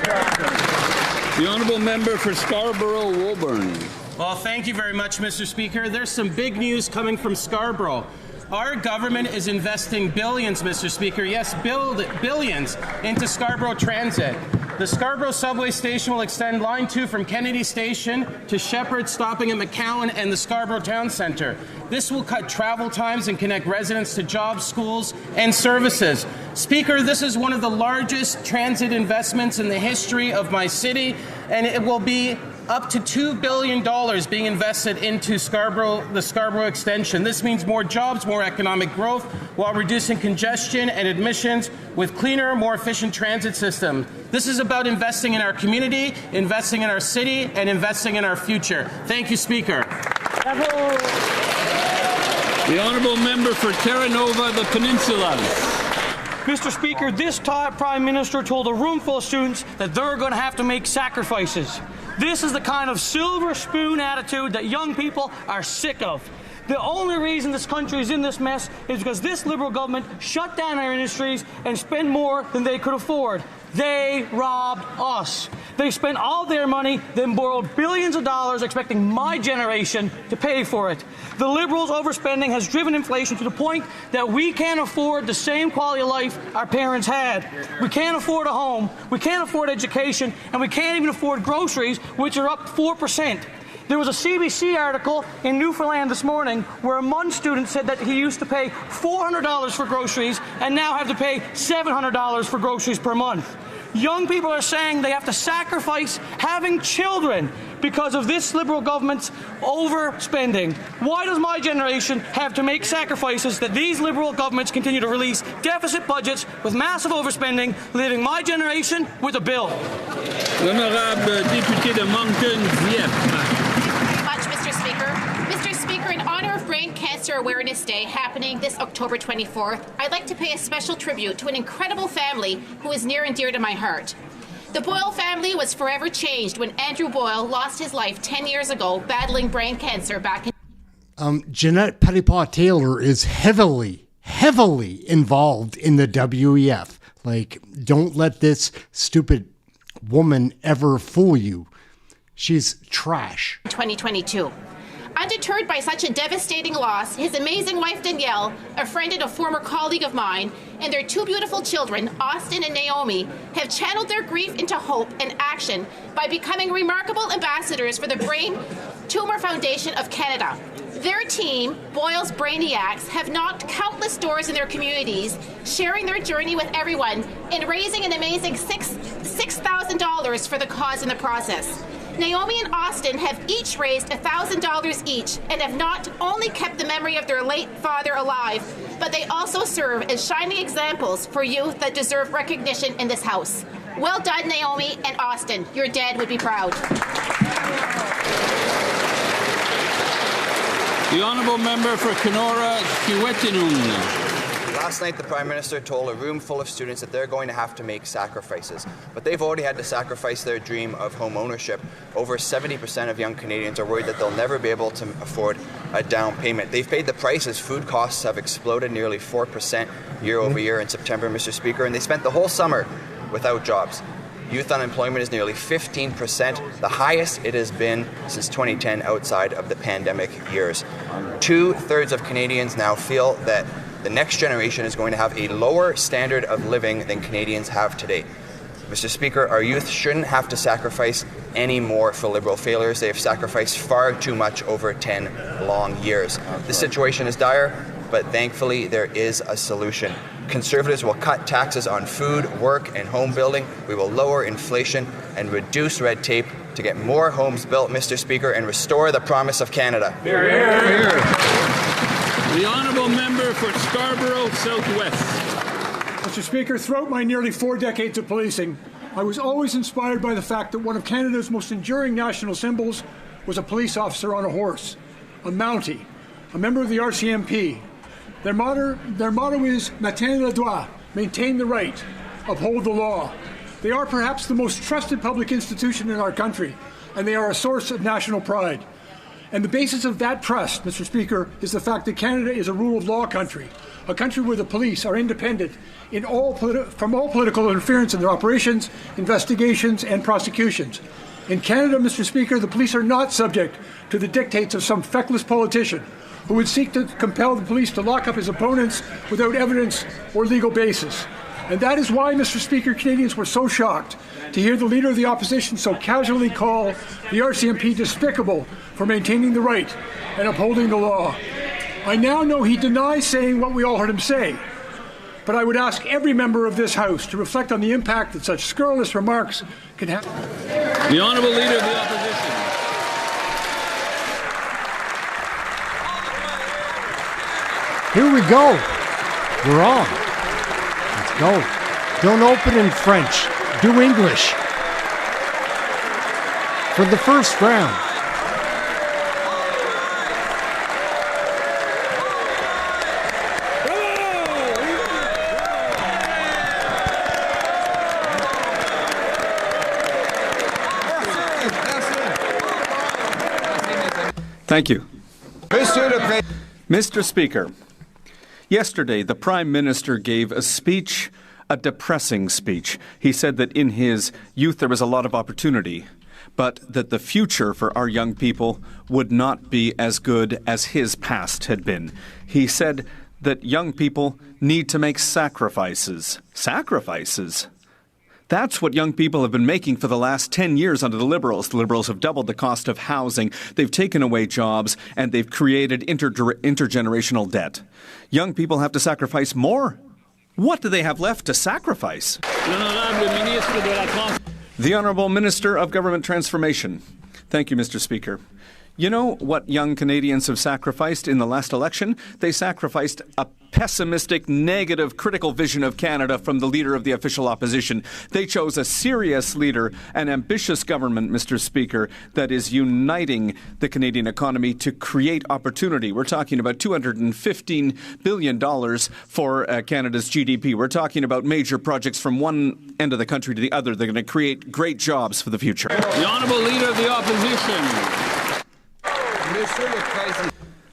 The honourable member for Scarborough-Woburn. Well, thank you very much, Mr. Speaker. There's some big news coming from Scarborough. Our government is investing billions, Mr. Speaker, yes, billions into Scarborough Transit. The Scarborough subway station will extend Line 2 from Kennedy Station to Shepherd, stopping at McCowan and the Scarborough Town Centre. This will cut travel times and connect residents to jobs, schools, and services. Speaker, this is one of the largest transit investments in the history of my city, and it will be up to $2 billion being invested into the Scarborough extension. This means more jobs, more economic growth, while reducing congestion and emissions with cleaner, more efficient transit systems. This is about investing in our community, investing in our city, and investing in our future. Thank you, Speaker. The honourable member for Terranova, the Peninsula. Mr. Speaker, this Prime Minister told a room full of students that they're going to have to make sacrifices. This is the kind of silver spoon attitude that young people are sick of. The only reason this country is in this mess is because this Liberal government shut down our industries and spent more than they could afford. They robbed us. They spent all their money, then borrowed billions of dollars expecting my generation to pay for it. The Liberals' overspending has driven inflation to the point that we can't afford the same quality of life our parents had. We can't afford a home, we can't afford education, and we can't even afford groceries, which are up 4%. There was a CBC article in Newfoundland this morning where a MUN student said that he used to pay $400 for groceries and now have to pay $700 for groceries per month. Young people are saying they have to sacrifice having children because of this Liberal government's overspending. Why does my generation have to make sacrifices that these Liberal governments continue to release deficit budgets with massive overspending, leaving my generation with a bill? L'honorable député de Moncton, Dieppe. Mr. Speaker, in honor of Brain Cancer Awareness Day happening this October 24th, I'd like to pay a special tribute to an incredible family who is near and dear to my heart. The Boyle family was forever changed when Andrew Boyle lost his life 10 years ago battling brain cancer back in... Jeanette Petitpas-Taylor is heavily involved in the WEF. Like, don't let this stupid woman ever fool you. She's trash. 2022. Undeterred by such a devastating loss, his amazing wife Danielle, a friend and a former colleague of mine, and their two beautiful children, Austin and Naomi, have channeled their grief into hope and action by becoming remarkable ambassadors for the Brain Tumor Foundation of Canada. Their team, Boyle's Brainiacs, have knocked countless doors in their communities, sharing their journey with everyone and raising an amazing $6,000 for the cause in the process. Naomi and Austin have each raised $1,000 each and have not only kept the memory of their late father alive, but they also serve as shining examples for youth that deserve recognition in this House. Well done, Naomi and Austin. Your dad would be proud. The honourable member for Kenora-Kiiwetinoong. Last night, the Prime Minister told a room full of students that they're going to have to make sacrifices. But they've already had to sacrifice their dream of home ownership. Over 70% of young Canadians are worried that they'll never be able to afford a down payment. They've paid the price as food costs have exploded nearly 4% year over year in September, Mr. Speaker, and they spent the whole summer without jobs. Youth unemployment is nearly 15%, the highest it has been since 2010 outside of the pandemic years. 2/3 of Canadians now feel that the next generation is going to have a lower standard of living than Canadians have today. Mr. Speaker, our youth shouldn't have to sacrifice any more for Liberal failures. They have sacrificed far too much over 10 long years. The situation is dire, but thankfully there is a solution. Conservatives will cut taxes on food, work, and home building. We will lower inflation and reduce red tape to get more homes built, Mr. Speaker, and restore the promise of Canada. Hear, hear, hear. The honourable member for Scarborough Southwest. Mr. Speaker, throughout my nearly 4 decades of policing, I was always inspired by the fact that one of Canada's most enduring national symbols was a police officer on a horse, a Mountie, a member of the RCMP. Their motto is Maintain le droit, maintain the right, uphold the law. They are perhaps the most trusted public institution in our country, and they are a source of national pride. And the basis of that trust, Mr. Speaker, is the fact that Canada is a rule of law country, a country where the police are independent from all political interference in their operations, investigations, and prosecutions. In Canada, Mr. Speaker, the police are not subject to the dictates of some feckless politician who would seek to compel the police to lock up his opponents without evidence or legal basis. And that is why, Mr. Speaker, Canadians were so shocked to hear the Leader of the Opposition so casually call the RCMP despicable for maintaining the right and upholding the law. I now know he denies saying what we all heard him say, but I would ask every member of this House to reflect on the impact that such scurrilous remarks can have. The Honourable Leader of the Opposition. Here we go. We're on. Let's go. Don't open in French. Do English. For the first round. Thank you. Mr. Speaker, yesterday the Prime Minister gave a speech, a depressing speech. He said that in his youth there was a lot of opportunity, but that the future for our young people would not be as good as his past had been. He said that young people need to make sacrifices. Sacrifices? That's what young people have been making for the last 10 years under the Liberals. The Liberals have doubled the cost of housing, they've taken away jobs, and they've created intergenerational debt. Young people have to sacrifice more. What do they have left to sacrifice? The Honourable Minister of Government Transformation. Thank you, Mr. Speaker. You know what young Canadians have sacrificed in the last election? They sacrificed a pessimistic, negative, critical vision of Canada from the Leader of the official opposition. They chose a serious leader, an ambitious government, Mr. Speaker, that is uniting the Canadian economy to create opportunity. We're talking about $215 billion for Canada's GDP. We're talking about major projects from one end of the country to the other. They're going to create great jobs for the future. The Honourable Leader of the Opposition.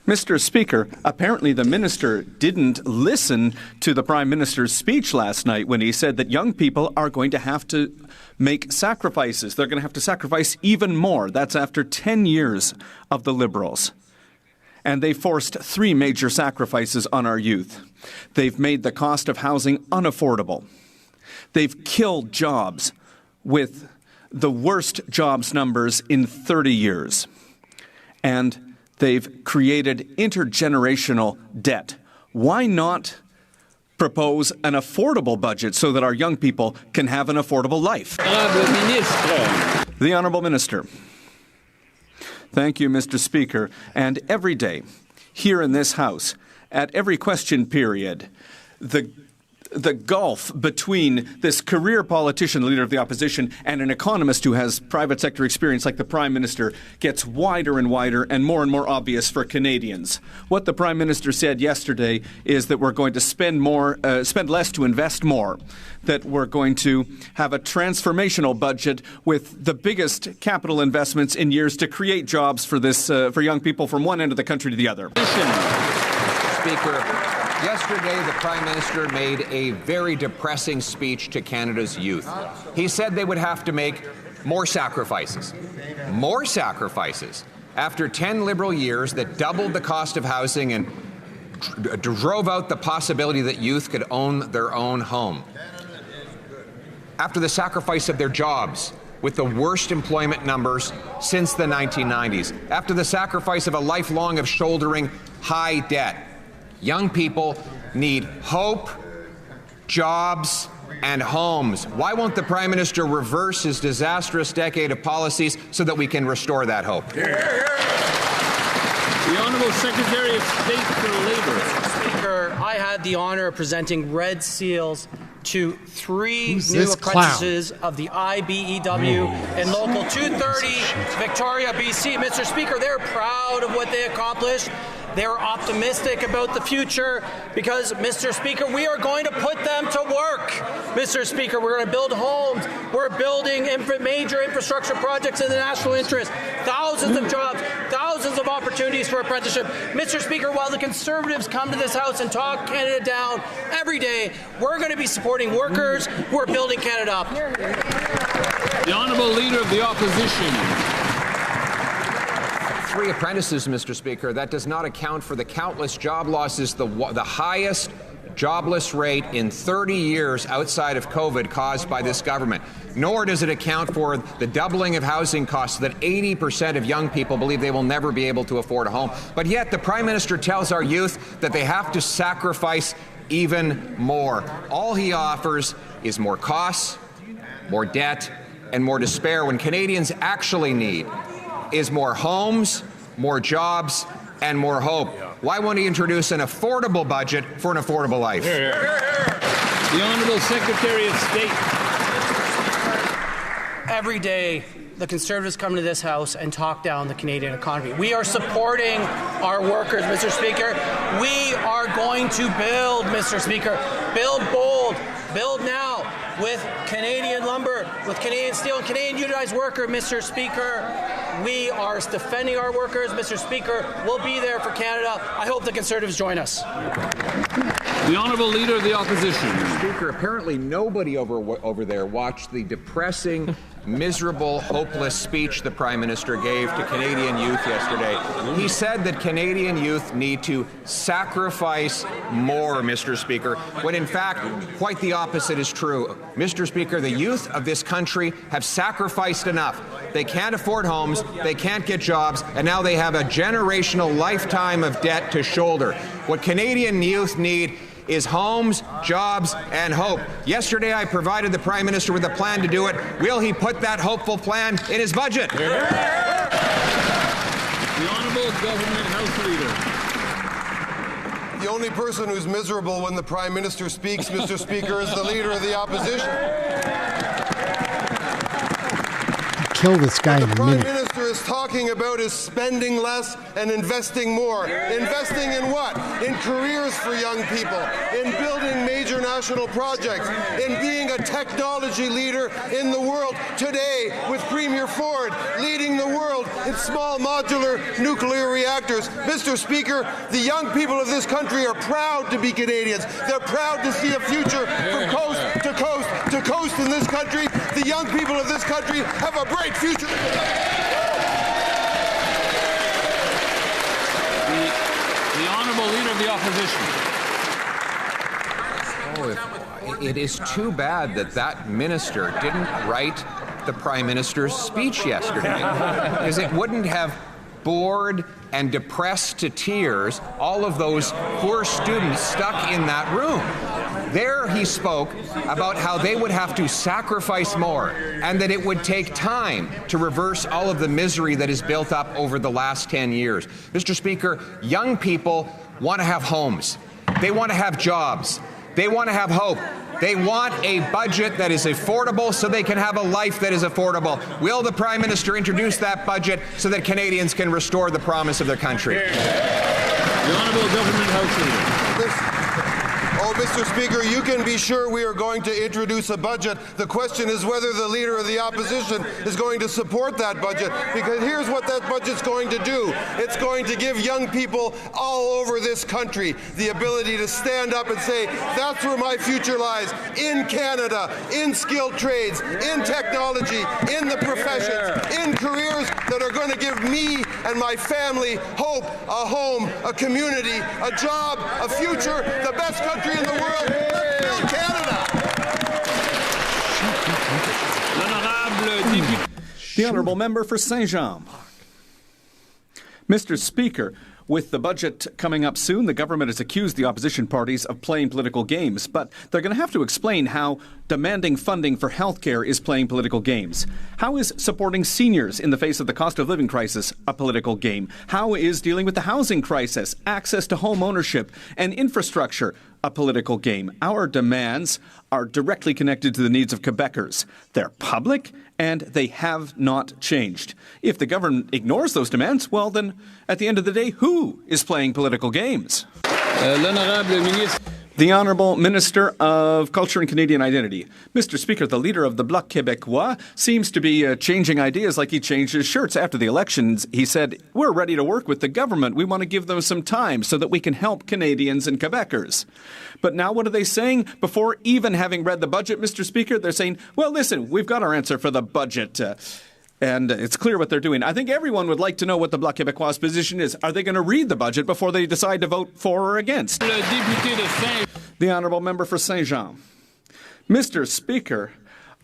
Mr. Speaker, apparently the minister didn't listen to the Prime Minister's speech last night when he said that young people are going to have to make sacrifices. They're going to have to sacrifice even more. That's after 10 years of the Liberals. And they forced 3 major sacrifices on our youth. They've made the cost of housing unaffordable. They've killed jobs with the worst jobs numbers in 30 years. And they've created intergenerational debt. Why not propose an affordable budget so that our young people can have an affordable life? The Honourable Minister. Thank you, Mr. Speaker. And every day, here in this House, at every question period, the the gulf between this career politician, the leader of the opposition, and an economist who has private sector experience like the Prime Minister gets wider and wider and more obvious for Canadians. What the Prime Minister said yesterday is that we're going to spend less to invest more, that we're going to have a transformational budget with the biggest capital investments in years to create jobs for for young people from one end of the country to the other. Speaker, yesterday the Prime Minister made a very depressing speech to Canada's youth. He said they would have to make more sacrifices. More sacrifices. After 10 Liberal years that doubled the cost of housing and drove out the possibility that youth could own their own home. After the sacrifice of their jobs, with the worst employment numbers since the 1990s. After the sacrifice of a lifelong of shouldering high debt. Young people need hope, jobs, and homes. Why won't the Prime Minister reverse his disastrous decade of policies so that we can restore that hope? The Honourable Secretary of State for Labour. Speaker, I had the honour of presenting red seals to 3 Who's new this apprentices of the IBEW in Local 230, Victoria, BC. Mr. Speaker, they're proud of what they accomplished. They're optimistic about the future because, Mr. Speaker, we are going to put them to work. Mr. Speaker, we're going to build homes. We're building major infrastructure projects in the national interest. Thousands of jobs, thousands of opportunities for apprenticeship. Mr. Speaker, while the Conservatives come to this House and talk Canada down every day, we're going to be supporting workers. We're building Canada up. The Honourable Leader of the Opposition. 3 apprentices, Mr. Speaker. That does not account for the countless job losses, the highest jobless rate in 30 years outside of COVID caused by this government. Nor does it account for the doubling of housing costs that 80% of young people believe they will never be able to afford a home. But yet the Prime Minister tells our youth that they have to sacrifice even more. All he offers is more costs, more debt, and more despair when Canadians actually need is more homes, more jobs, and more hope. Why won't he introduce an affordable budget for an affordable life? The Honourable Secretary of State. Every day, the Conservatives come to this House and talk down the Canadian economy. We are supporting our workers, Mr. Speaker. We are going to build, Mr. Speaker. Build bold. Build now with Canadian lumber, with Canadian steel, and Canadian unionized worker, Mr. Speaker. We are defending our workers, Mr. Speaker. We'll be there for Canada. I hope the Conservatives join us. The Honourable Leader of the Opposition. Speaker, apparently nobody over there watched the depressing, miserable, hopeless speech the Prime Minister gave to Canadian youth yesterday. He said that Canadian youth need to sacrifice more, Mr. Speaker, when in fact quite the opposite is true. Mr. Speaker, the youth of this country have sacrificed enough. They can't afford homes, they can't get jobs, and now they have a generational lifetime of debt to shoulder. What Canadian youth need is homes, jobs, and hope. Yesterday, I provided the Prime Minister with a plan to do it. Will he put that hopeful plan in his budget? The Honourable Government House Leader. The only person who's miserable when the Prime Minister speaks, Mr. Speaker, is the Leader of the Opposition. Kill this guy in a Prime minute. Minister is talking about is spending less and investing more. Investing in what? In careers for young people, in building major national projects, in being a technology leader in the world. Today, with Premier Ford leading the world in small modular nuclear reactors. Mr. Speaker, the young people of this country are proud to be Canadians. They're proud to see a future from coast to coast to coast in this country. The young people of this country have a bright future. The Honourable Leader of the Opposition. It is too bad that that minister didn't write the Prime Minister's speech yesterday, because it wouldn't have bored and depressed to tears all of those poor students stuck in that room. There he spoke about how they would have to sacrifice more and that it would take time to reverse all of the misery that is built up over the last 10 years. Mr. Speaker, young people want to have homes. They want to have jobs. They want to have hope. They want a budget that is affordable so they can have a life that is affordable. Will the Prime Minister introduce that budget so that Canadians can restore the promise of their country? The Honourable Government House Leader. Mr. Speaker, you can be sure we are going to introduce a budget. The question is whether the Leader of the Opposition is going to support that budget, because here's what that budget's going to do. It's going to give young people all over this country the ability to stand up and say, that's where my future lies, in Canada, in skilled trades, in technology, in the professions, in careers that are going to give me and my family hope, a home, a community, a job, a future, the best country in the world. Let's build Canada. The Honourable Member for Saint-Jean. Mr. Speaker, with the budget coming up soon, the government has accused the opposition parties of playing political games, but they're going to have to explain how demanding funding for healthcare is playing political games. How is supporting seniors in the face of the cost of living crisis a political game? How is dealing with the housing crisis, access to home ownership, and infrastructure a political game? Our demands are directly connected to the needs of Quebecers. They're public, and they have not changed. If the government ignores those demands, well then, at the end of the day, who is playing political games? The Honourable Minister of Culture and Canadian Identity. Mr. Speaker, the leader of the Bloc Québécois seems to be changing ideas like he changed his shirts after the elections. He said, we're ready to work with the government. We want to give them some time so that we can help Canadians and Quebecers. But now what are they saying? Before even having read the budget, Mr. Speaker, they're saying, well, listen, we've got our answer for the budget. And it's clear what they're doing. I think everyone would like to know what the Bloc Québécois' position is. Are they going to read the budget before they decide to vote for or against? The Honourable Member for Saint-Jean. Mr. Speaker,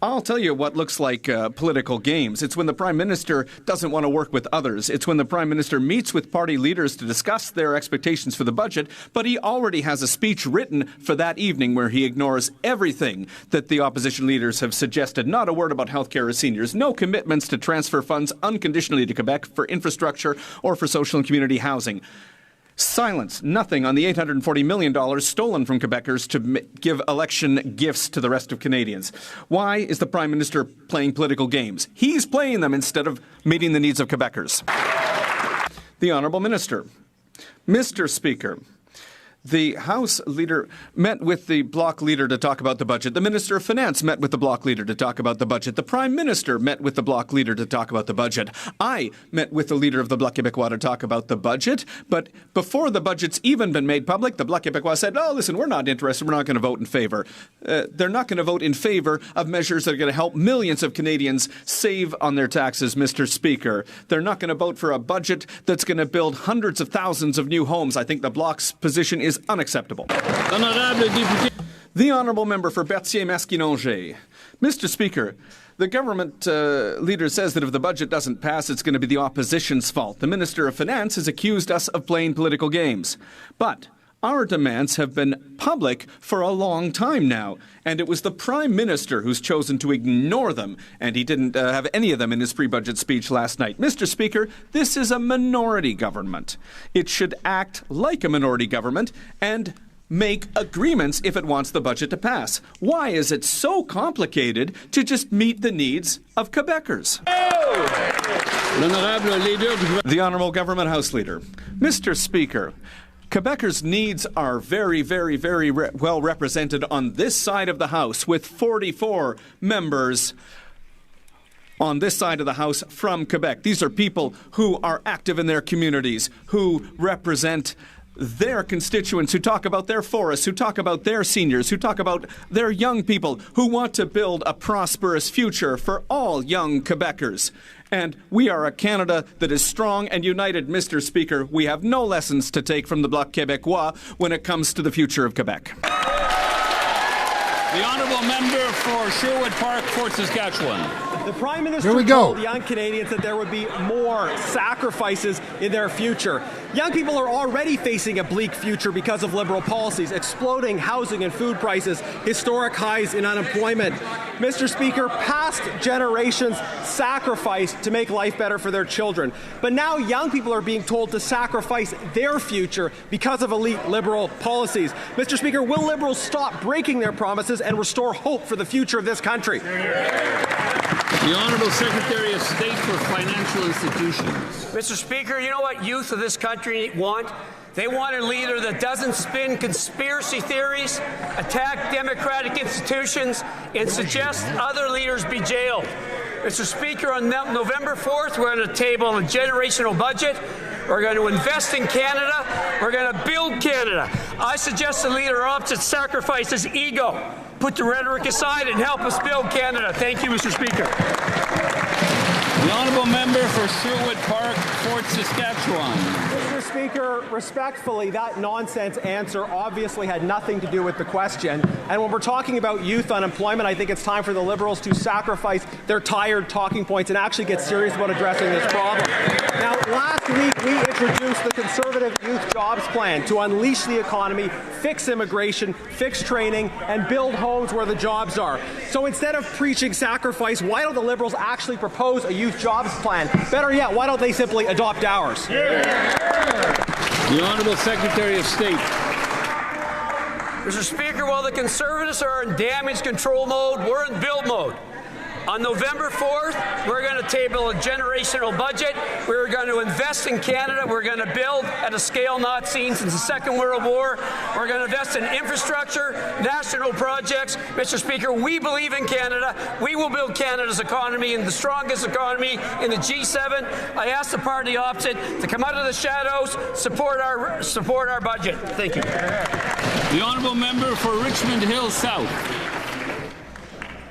I'll tell you what looks like political games. It's when the Prime Minister doesn't want to work with others. It's when the Prime Minister meets with party leaders to discuss their expectations for the budget, but he already has a speech written for that evening where he ignores everything that the opposition leaders have suggested. Not a word about healthcare or seniors. No commitments to transfer funds unconditionally to Quebec for infrastructure or for social and community housing. Silence. Nothing on the $840 million stolen from Quebecers to give election gifts to the rest of Canadians. Why is the Prime Minister playing political games? He's playing them instead of meeting the needs of Quebecers. The Honourable Minister. Mr. Speaker, the House Leader met with the Bloc Leader to talk about the budget. The Minister of Finance met with the Bloc Leader to talk about the budget. The Prime Minister met with the Bloc Leader to talk about the budget. I met with the leader of the Bloc Québécois to talk about the budget. But before the budget's even been made public, the Bloc Québécois said, oh, listen, we're not interested. We're not going to vote in favour. They're not going to vote in favour of measures that are going to help millions of Canadians save on their taxes, Mr. Speaker. They're not going to vote for a budget that's going to build hundreds of thousands of new homes. I think the Bloc's position is unacceptable. The Honourable Member for Berthier-Masquinongé. Mr. Speaker, the government leader says that if the budget doesn't pass, it's going to be the opposition's fault. The Minister of Finance has accused us of playing political games. But our demands have been public for a long time now, and it was the Prime Minister who's chosen to ignore them, and he didn't have any of them in his pre-budget speech last night. Mr. Speaker, this is a minority government. It should act like a minority government and make agreements if it wants the budget to pass. Why is it so complicated to just meet the needs of Quebecers? The Honourable Government House Leader. Mr. Speaker, Quebecers' needs are very, very, very well represented on this side of the House, with 44 members on this side of the House from Quebec. These are people who are active in their communities, who represent their constituents, who talk about their forests, who talk about their seniors, who talk about their young people, who want to build a prosperous future for all young Quebecers. And we are a Canada that is strong and united, Mr. Speaker. We have no lessons to take from the Bloc Québécois when it comes to the future of Quebec. The Honourable Member for Sherwood Park, Fort Saskatchewan. The Prime Minister Here we go. told young Canadians that there would be more sacrifices in their future. Young people are already facing a bleak future because of Liberal policies, exploding housing and food prices, historic highs in unemployment. Mr. Speaker, past generations sacrificed to make life better for their children. But now young people are being told to sacrifice their future because of elite Liberal policies. Mr. Speaker, will Liberals stop breaking their promises and restore hope for the future of this country? The Honourable Secretary of State for Financial Institutions. Mr. Speaker, you know what youth of this country want? They want a leader that doesn't spin conspiracy theories, attack democratic institutions, and suggest other leaders be jailed. Mr. Speaker, on November 4th, we're going to table a generational budget. We're going to invest in Canada. We're going to build Canada. I suggest the leader opposite sacrifices ego. Put the rhetoric aside and help us build Canada. Thank you, Mr. Speaker. The Honourable Member for Sherwood Park, Fort Saskatchewan. Mr. Speaker, respectfully, that nonsense answer obviously had nothing to do with the question. And when we're talking about youth unemployment, I think it's time for the Liberals to sacrifice their tired talking points and actually get serious about addressing this problem. Now, last week we introduced the Conservative Youth Jobs Plan to unleash the economy, fix immigration, fix training, and build homes where the jobs are. So instead of preaching sacrifice, why don't the Liberals actually propose a youth jobs plan? Better yet, why don't they simply adopt ours? The Honourable Secretary of State. Mr. Speaker, while the Conservatives are in damage control mode, we're in build mode. On November 4th, we're going to table a generational budget. We're going to invest in Canada. We're going to build at a scale not seen since the Second World War. We're going to invest in infrastructure, national projects. Mr. Speaker, we believe in Canada. We will build Canada's economy and the strongest economy in the G7. I ask the party opposite to come out of the shadows, support our budget. Thank you. The Honourable Member for Richmond Hill South.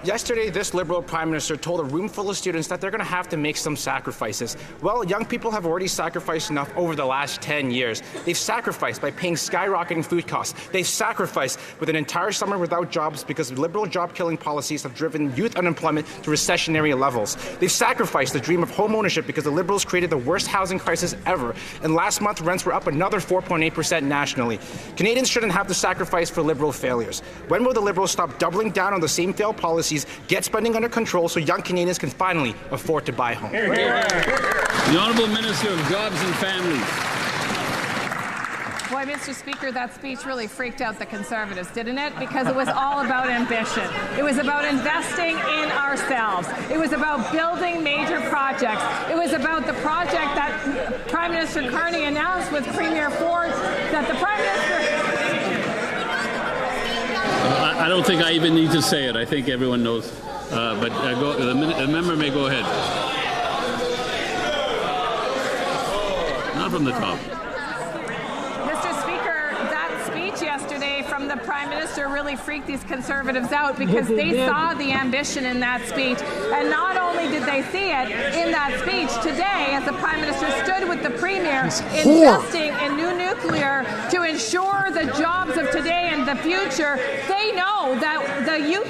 Yesterday, this Liberal Prime Minister told a room full of students that they're going to have to make some sacrifices. Well, young people have already sacrificed enough over the last 10 years. They've sacrificed by paying skyrocketing food costs. They've sacrificed with an entire summer without jobs because Liberal job-killing policies have driven youth unemployment to recessionary levels. They've sacrificed the dream of home ownership because the Liberals created the worst housing crisis ever. And last month, rents were up another 4.8% nationally. Canadians shouldn't have to sacrifice for Liberal failures. When will the Liberals stop doubling down on the same failed policies, get spending under control so young Canadians can finally afford to buy homes? The Honourable Minister of Jobs and Families. Boy, Mr. Speaker, that speech really freaked out the Conservatives, didn't it? Because it was all about ambition. It was about investing in ourselves. It was about building major projects. It was about the project that Prime Minister Carney announced with Premier Ford, that the Prime Minister... I don't think I even need to say it. I think everyone knows. The member may go ahead. Not from the top. Mr. Speaker, that speech yesterday from the Prime Minister really freaked these Conservatives out because they saw the ambition in that speech. And not only did they see it in that speech, today, as the Prime Minister stood with the Premier investing in new nuclear to ensure the jobs of today and the future, they know that the youth...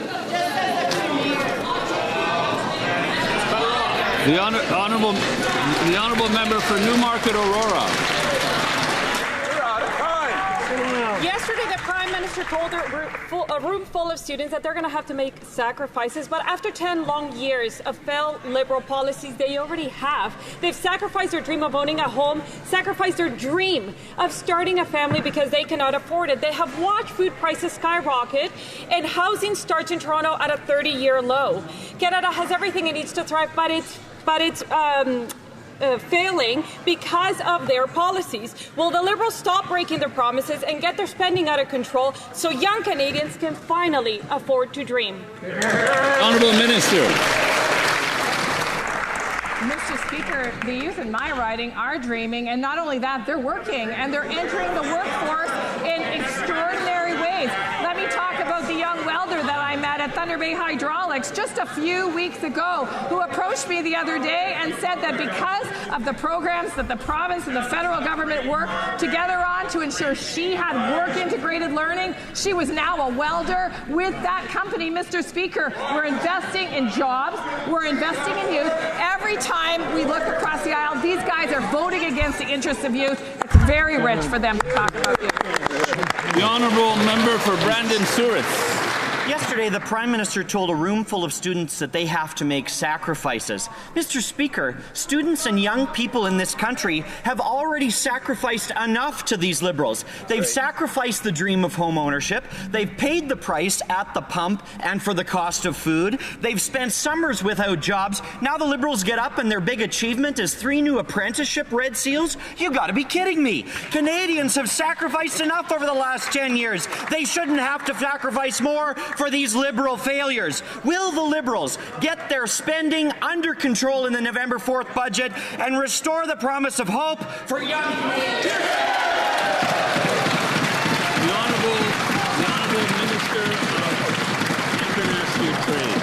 The honourable member for Newmarket Aurora. Yesterday, the Prime Minister told a room full of students that they're going to have to make sacrifices, but after 10 long years of failed Liberal policies they already have, they've sacrificed their dream of owning a home, sacrificed their dream of starting a family because they cannot afford it. They have watched food prices skyrocket, and housing starts in Toronto at a 30-year low. Canada has everything it needs to thrive, but it's failing because of their policies. Will the Liberals stop breaking their promises and get their spending out of control so young Canadians can finally afford to dream? Honourable Minister. Mr. Speaker, the youth in my riding are dreaming, and not only that, they're working, and they're entering the workforce in extraordinary ways. Let me talk about the young welder that I met at Thunder Bay Hydraulics just a few weeks ago who approached me the other day and said that because of the programs that the province and the federal government work together on to ensure she had work-integrated learning, she was now a welder with that company. Mr. Speaker, we're investing in jobs, we're investing in youth. Every time we look across the aisle, these guys are voting against the interests of youth. It's very rich for them to talk about youth. The honourable member for Brandon-Souris. Yesterday, the Prime Minister told a room full of students that they have to make sacrifices. Mr. Speaker, students and young people in this country have already sacrificed enough to these Liberals. They've sacrificed the dream of home ownership. They've paid the price at the pump and for the cost of food. They've spent summers without jobs. Now the Liberals get up and their big achievement is 3 new apprenticeship Red Seals? You gotta be kidding me. Canadians have sacrificed enough over the last 10 years. They shouldn't have to sacrifice more for these Liberal failures. Will the Liberals get their spending under control in the November 4th budget and restore the promise of hope for young Canadians? The Honourable Minister of International Trade.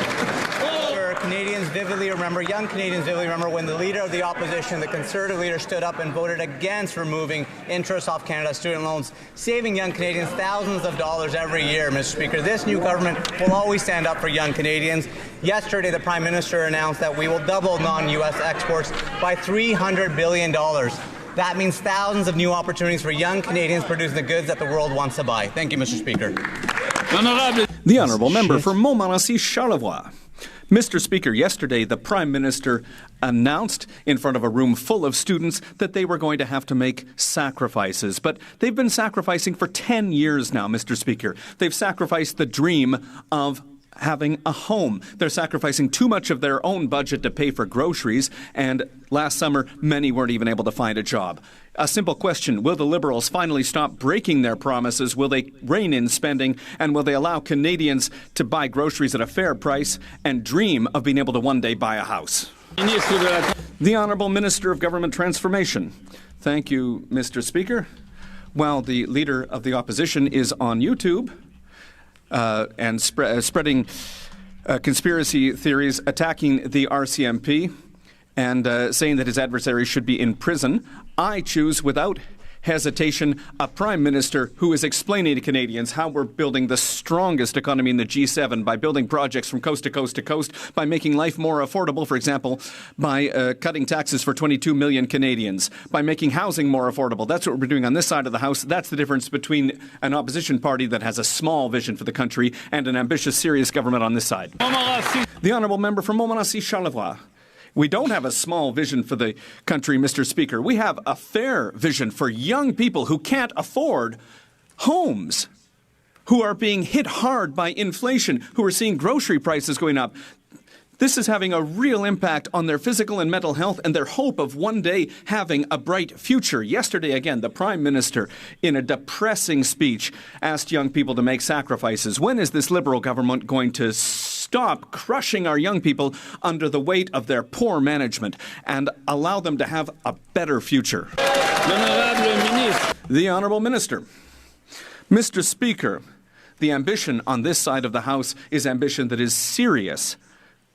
Canadians vividly remember, young Canadians vividly remember when the leader of the opposition, the Conservative leader, stood up and voted against removing interest off Canada's student loans, saving young Canadians thousands of dollars every year, Mr. Speaker. This new government will always stand up for young Canadians. Yesterday, the Prime Minister announced that we will double non-U.S. exports by $300 billion. That means thousands of new opportunities for young Canadians producing the goods that the world wants to buy. Thank you, Mr. Speaker. The honourable member for Montmorency-Charlevoix. Mr. Speaker, yesterday the Prime Minister announced in front of a room full of students that they were going to have to make sacrifices. But they've been sacrificing for 10 years now, Mr. Speaker. They've sacrificed the dream of having a home. They're sacrificing too much of their own budget to pay for groceries, and last summer, many weren't even able to find a job. A simple question: will the Liberals finally stop breaking their promises? Will they rein in spending? And will they allow Canadians to buy groceries at a fair price and dream of being able to one day buy a house? The Honourable Minister of Government Transformation. Thank you, Mr. Speaker. While the Leader of the Opposition is on YouTube and spreading conspiracy theories, attacking the RCMP, and saying that his adversary should be in prison, I choose without hesitation a Prime Minister who is explaining to Canadians how we're building the strongest economy in the G7 by building projects from coast to coast to coast, by making life more affordable, for example, by cutting taxes for 22 million Canadians, by making housing more affordable. That's what we're doing on this side of the House. That's the difference between an opposition party that has a small vision for the country and an ambitious, serious government on this side. The Honourable Member from Montmorency-Charlevoix. We don't have a small vision for the country, Mr. Speaker. We have a fair vision for young people who can't afford homes, who are being hit hard by inflation, who are seeing grocery prices going up. This is having a real impact on their physical and mental health and their hope of one day having a bright future. Yesterday, again, the Prime Minister, in a depressing speech, asked young people to make sacrifices. When is this Liberal government going to stop crushing our young people under the weight of their poor management and allow them to have a better future? The Honourable Minister. Mr. Speaker, the ambition on this side of the House is ambition that is serious.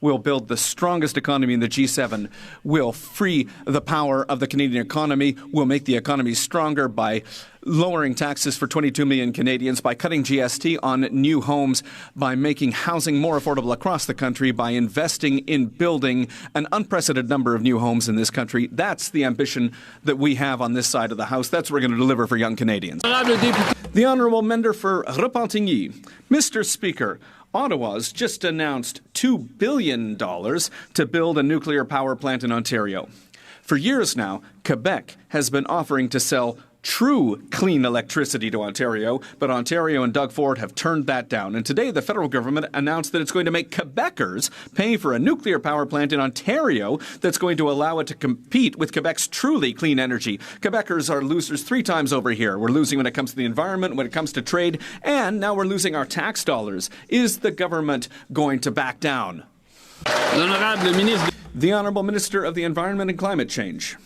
We'll build the strongest economy in the G7. We'll free the power of the Canadian economy. We'll make the economy stronger by lowering taxes for 22 million Canadians, by cutting GST on new homes, by making housing more affordable across the country, by investing in building an unprecedented number of new homes in this country. That's the ambition that we have on this side of the House. That's what we're going to deliver for young Canadians. The Honourable Member for Repentigny. Mr. Speaker, Ottawa's just announced $2 billion to build a nuclear power plant in Ontario. For years now, Quebec has been offering to sell true clean electricity to Ontario, but Ontario and Doug Ford have turned that down. And today, the federal government announced that it's going to make Quebecers pay for a nuclear power plant in Ontario that's going to allow it to compete with Quebec's truly clean energy. Quebecers are losers 3 times over here. We're losing when it comes to the environment, when it comes to trade, and now we're losing our tax dollars. Is the government going to back down? The Honourable Minister of the Environment and Climate Change.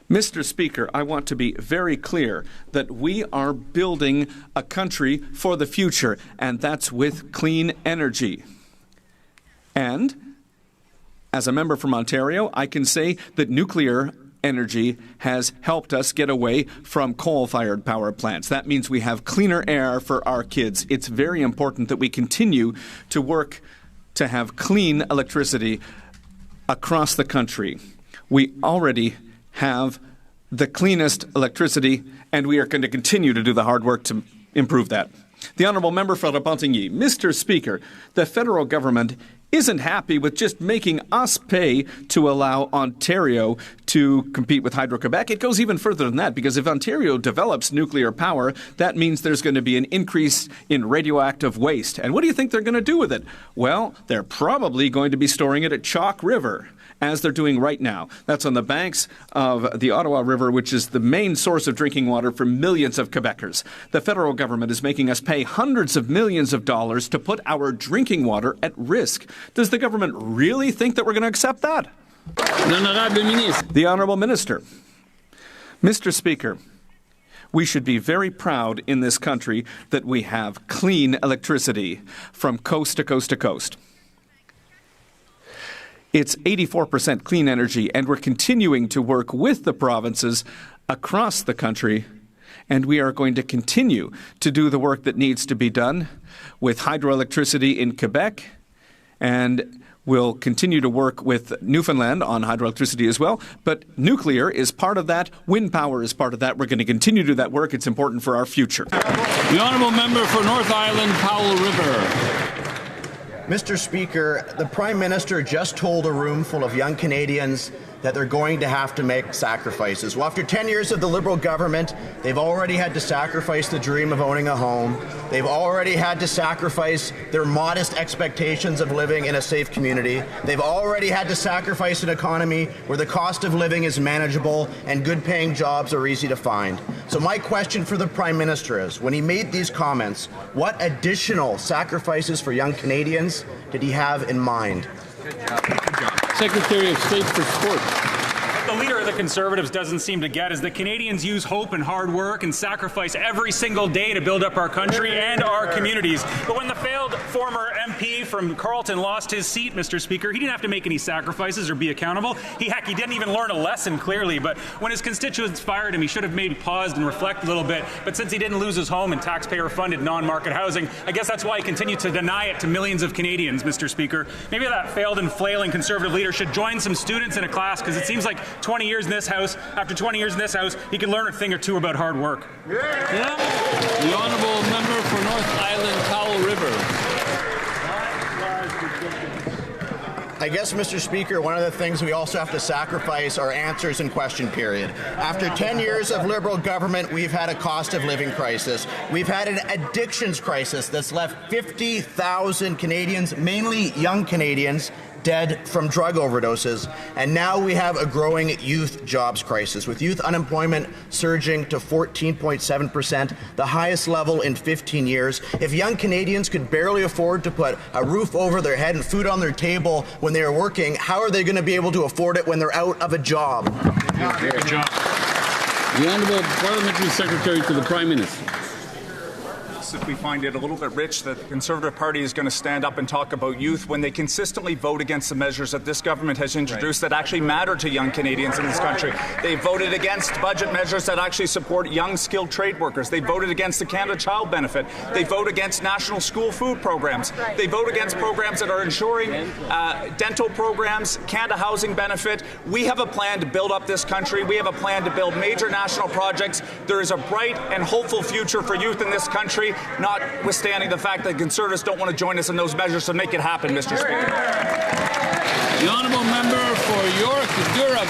Mr. Speaker, I want to be very clear that we are building a country for the future, and that's with clean energy. And as a member from Ontario, I can say that nuclear energy has helped us get away from coal-fired power plants. That means we have cleaner air for our kids. It's very important that we continue to work to have clean electricity across the country. We already have the cleanest electricity, and we are going to continue to do the hard work to improve that. The Honourable Member for Repentigny. Mr. Speaker, the federal government isn't happy with just making us pay to allow Ontario to compete with Hydro-Quebec. It goes even further than that, because if Ontario develops nuclear power, that means there's going to be an increase in radioactive waste. And what do you think they're going to do with it? Well, they're probably going to be storing it at Chalk River, as they're doing right now. That's on the banks of the Ottawa River, which is the main source of drinking water for millions of Quebecers. The federal government is making us pay hundreds of millions of dollars to put our drinking water at risk. Does the government really think that we're going to accept that? The Honourable Minister. Mr. Speaker, we should be very proud in this country that we have clean electricity from coast to coast to coast. It's 84% clean energy, and we're continuing to work with the provinces across the country, and we are going to continue to do the work that needs to be done with hydroelectricity in Quebec, and we'll continue to work with Newfoundland on hydroelectricity as well. But nuclear is part of that. Wind power is part of that. We're going to continue to do that work. It's important for our future. The Honourable Member for North Island, Powell River. Mr. Speaker, the Prime Minister just told a room full of young Canadians that they're going to have to make sacrifices. Well, after 10 years of the Liberal government, they've already had to sacrifice the dream of owning a home. They've already had to sacrifice their modest expectations of living in a safe community. They've already had to sacrifice an economy where the cost of living is manageable and good-paying jobs are easy to find. So my question for the Prime Minister is, when he made these comments, what additional sacrifices for young Canadians did he have in mind? Secretary of State for Sport. The leader of the Conservatives doesn't seem to get is that Canadians use hope and hard work and sacrifice every single day to build up our country and our communities. But when the failed former MP from Carleton lost his seat, Mr. Speaker, he didn't have to make any sacrifices or be accountable. He didn't even learn a lesson clearly. But when his constituents fired him, he should have maybe paused and reflected a little bit. But since he didn't lose his home in taxpayer-funded non-market housing, I guess that's why he continued to deny it to millions of Canadians, Mr. Speaker. Maybe that failed and flailing Conservative leader should join some students in a class, because it seems like 20 years in this House, after 20 years in this House, he can learn a thing or two about hard work. Yeah. The Honourable Member for North Island, Powell River. I guess, Mr. Speaker, one of the things we also have to sacrifice are answers in question period. After 10 years of Liberal government, we've had a cost of living crisis. We've had an addictions crisis that's left 50,000 Canadians, mainly young Canadians, dead from drug overdoses. And now we have a growing youth jobs crisis, with youth unemployment surging to 14.7%, the highest level in 15 years. If young Canadians could barely afford to put a roof over their head and food on their table when they are working, how are they going to be able to afford it when they're out of a job? Good job. The Honourable Parliamentary Secretary to the Prime Minister. We find it a little bit rich that the Conservative Party is going to stand up and talk about youth when they consistently vote against the measures that this government has introduced that actually matter to young Canadians in this country. They voted against budget measures that actually support young skilled trade workers. They voted against the Canada Child Benefit. They vote against national school food programs. They vote against programs that are ensuring dental programs, Canada Housing Benefit. We have a plan to build up this country. We have a plan to build major national projects. There is a bright and hopeful future for youth in this country, notwithstanding the fact that Conservatives don't want to join us in those measures to make it happen, Mr. Speaker. The Honourable Member for York-Durham.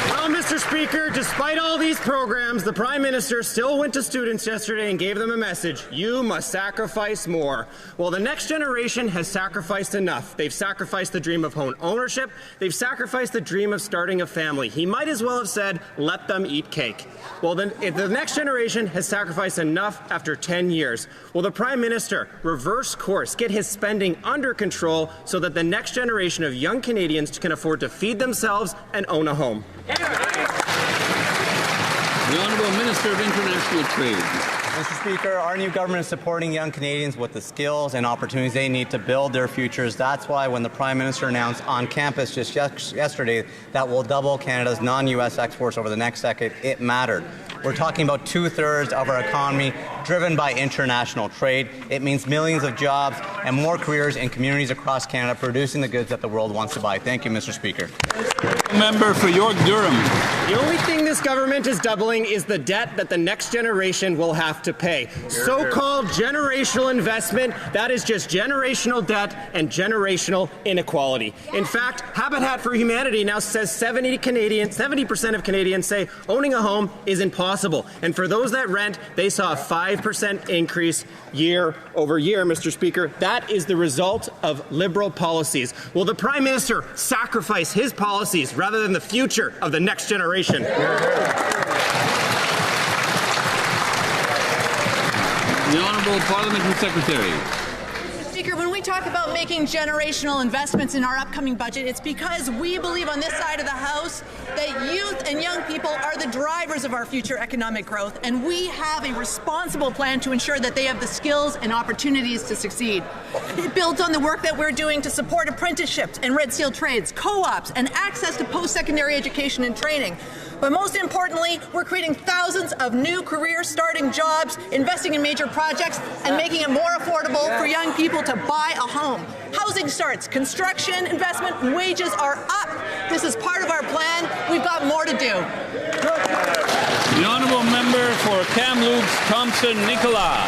Well, Mr. Speaker, despite all these programs, the Prime Minister still went to students yesterday and gave them a message: you must sacrifice more. Well, the next generation has sacrificed enough. They've sacrificed the dream of home ownership. They've sacrificed the dream of starting a family. He might as well have said, let them eat cake. Well, then the next generation has sacrificed enough after 10 years. Will the Prime Minister reverse course, get his spending under control so that the next generation of young Canadians can afford to feed themselves and own a home? The Honourable Minister of International Trade. Mr. Speaker, our new government is supporting young Canadians with the skills and opportunities they need to build their futures. That's why when the Prime Minister announced on campus just yesterday that we'll double Canada's non-U.S. exports over the next decade, it mattered. We're talking about 2/3 of our economy driven by international trade. It means millions of jobs and more careers in communities across Canada producing the goods that the world wants to buy. Thank you, Mr. Speaker. Member for York Durham. The only thing this government is doubling is the debt that the next generation will have to pay. So-called generational investment, that is just generational debt and generational inequality. In fact, Habitat for Humanity now says 70% of Canadians say owning a home is impossible. And for those that rent, they saw a 5% increase year over year, Mr. Speaker. That is the result of Liberal policies. Will the Prime Minister sacrifice his policies rather than the future of the next generation? The Honourable Parliamentary Secretary. Speaker, when we talk about making generational investments in our upcoming budget, it's because we believe on this side of the House that youth and young people are the drivers of our future economic growth, and we have a responsible plan to ensure that they have the skills and opportunities to succeed. It builds on the work that we're doing to support apprenticeships and Red Seal trades, co-ops, and access to post-secondary education and training. But most importantly, we're creating thousands of new career-starting jobs, investing in major projects, and making it more affordable for young people to buy a home. Housing starts, construction, investment, and wages are up. This is part of our plan. We've got more to do. The Honourable Member for Kamloops, Thompson, Nicola.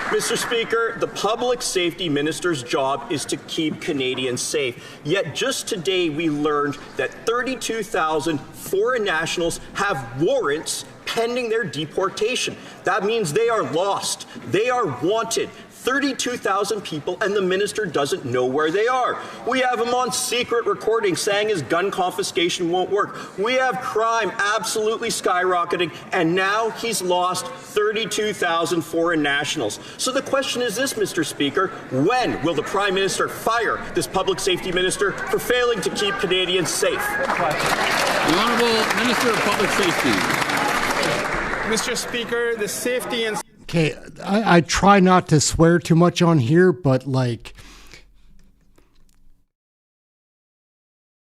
Mr. Speaker, the Public Safety Minister's job is to keep Canadians safe. Yet just today we learned that 32,000 foreign nationals have warrants pending their deportation. That means they are lost. They are wanted. 32,000 people, and the minister doesn't know where they are. We have him on secret recording saying his gun confiscation won't work. We have crime absolutely skyrocketing, and now he's lost 32,000 foreign nationals. So the question is this, Mr. Speaker, when will the Prime Minister fire this public safety minister for failing to keep Canadians safe? The Honourable Minister of Public Safety. Mr. Speaker, the safety and... Okay, I try not to swear too much on here, but like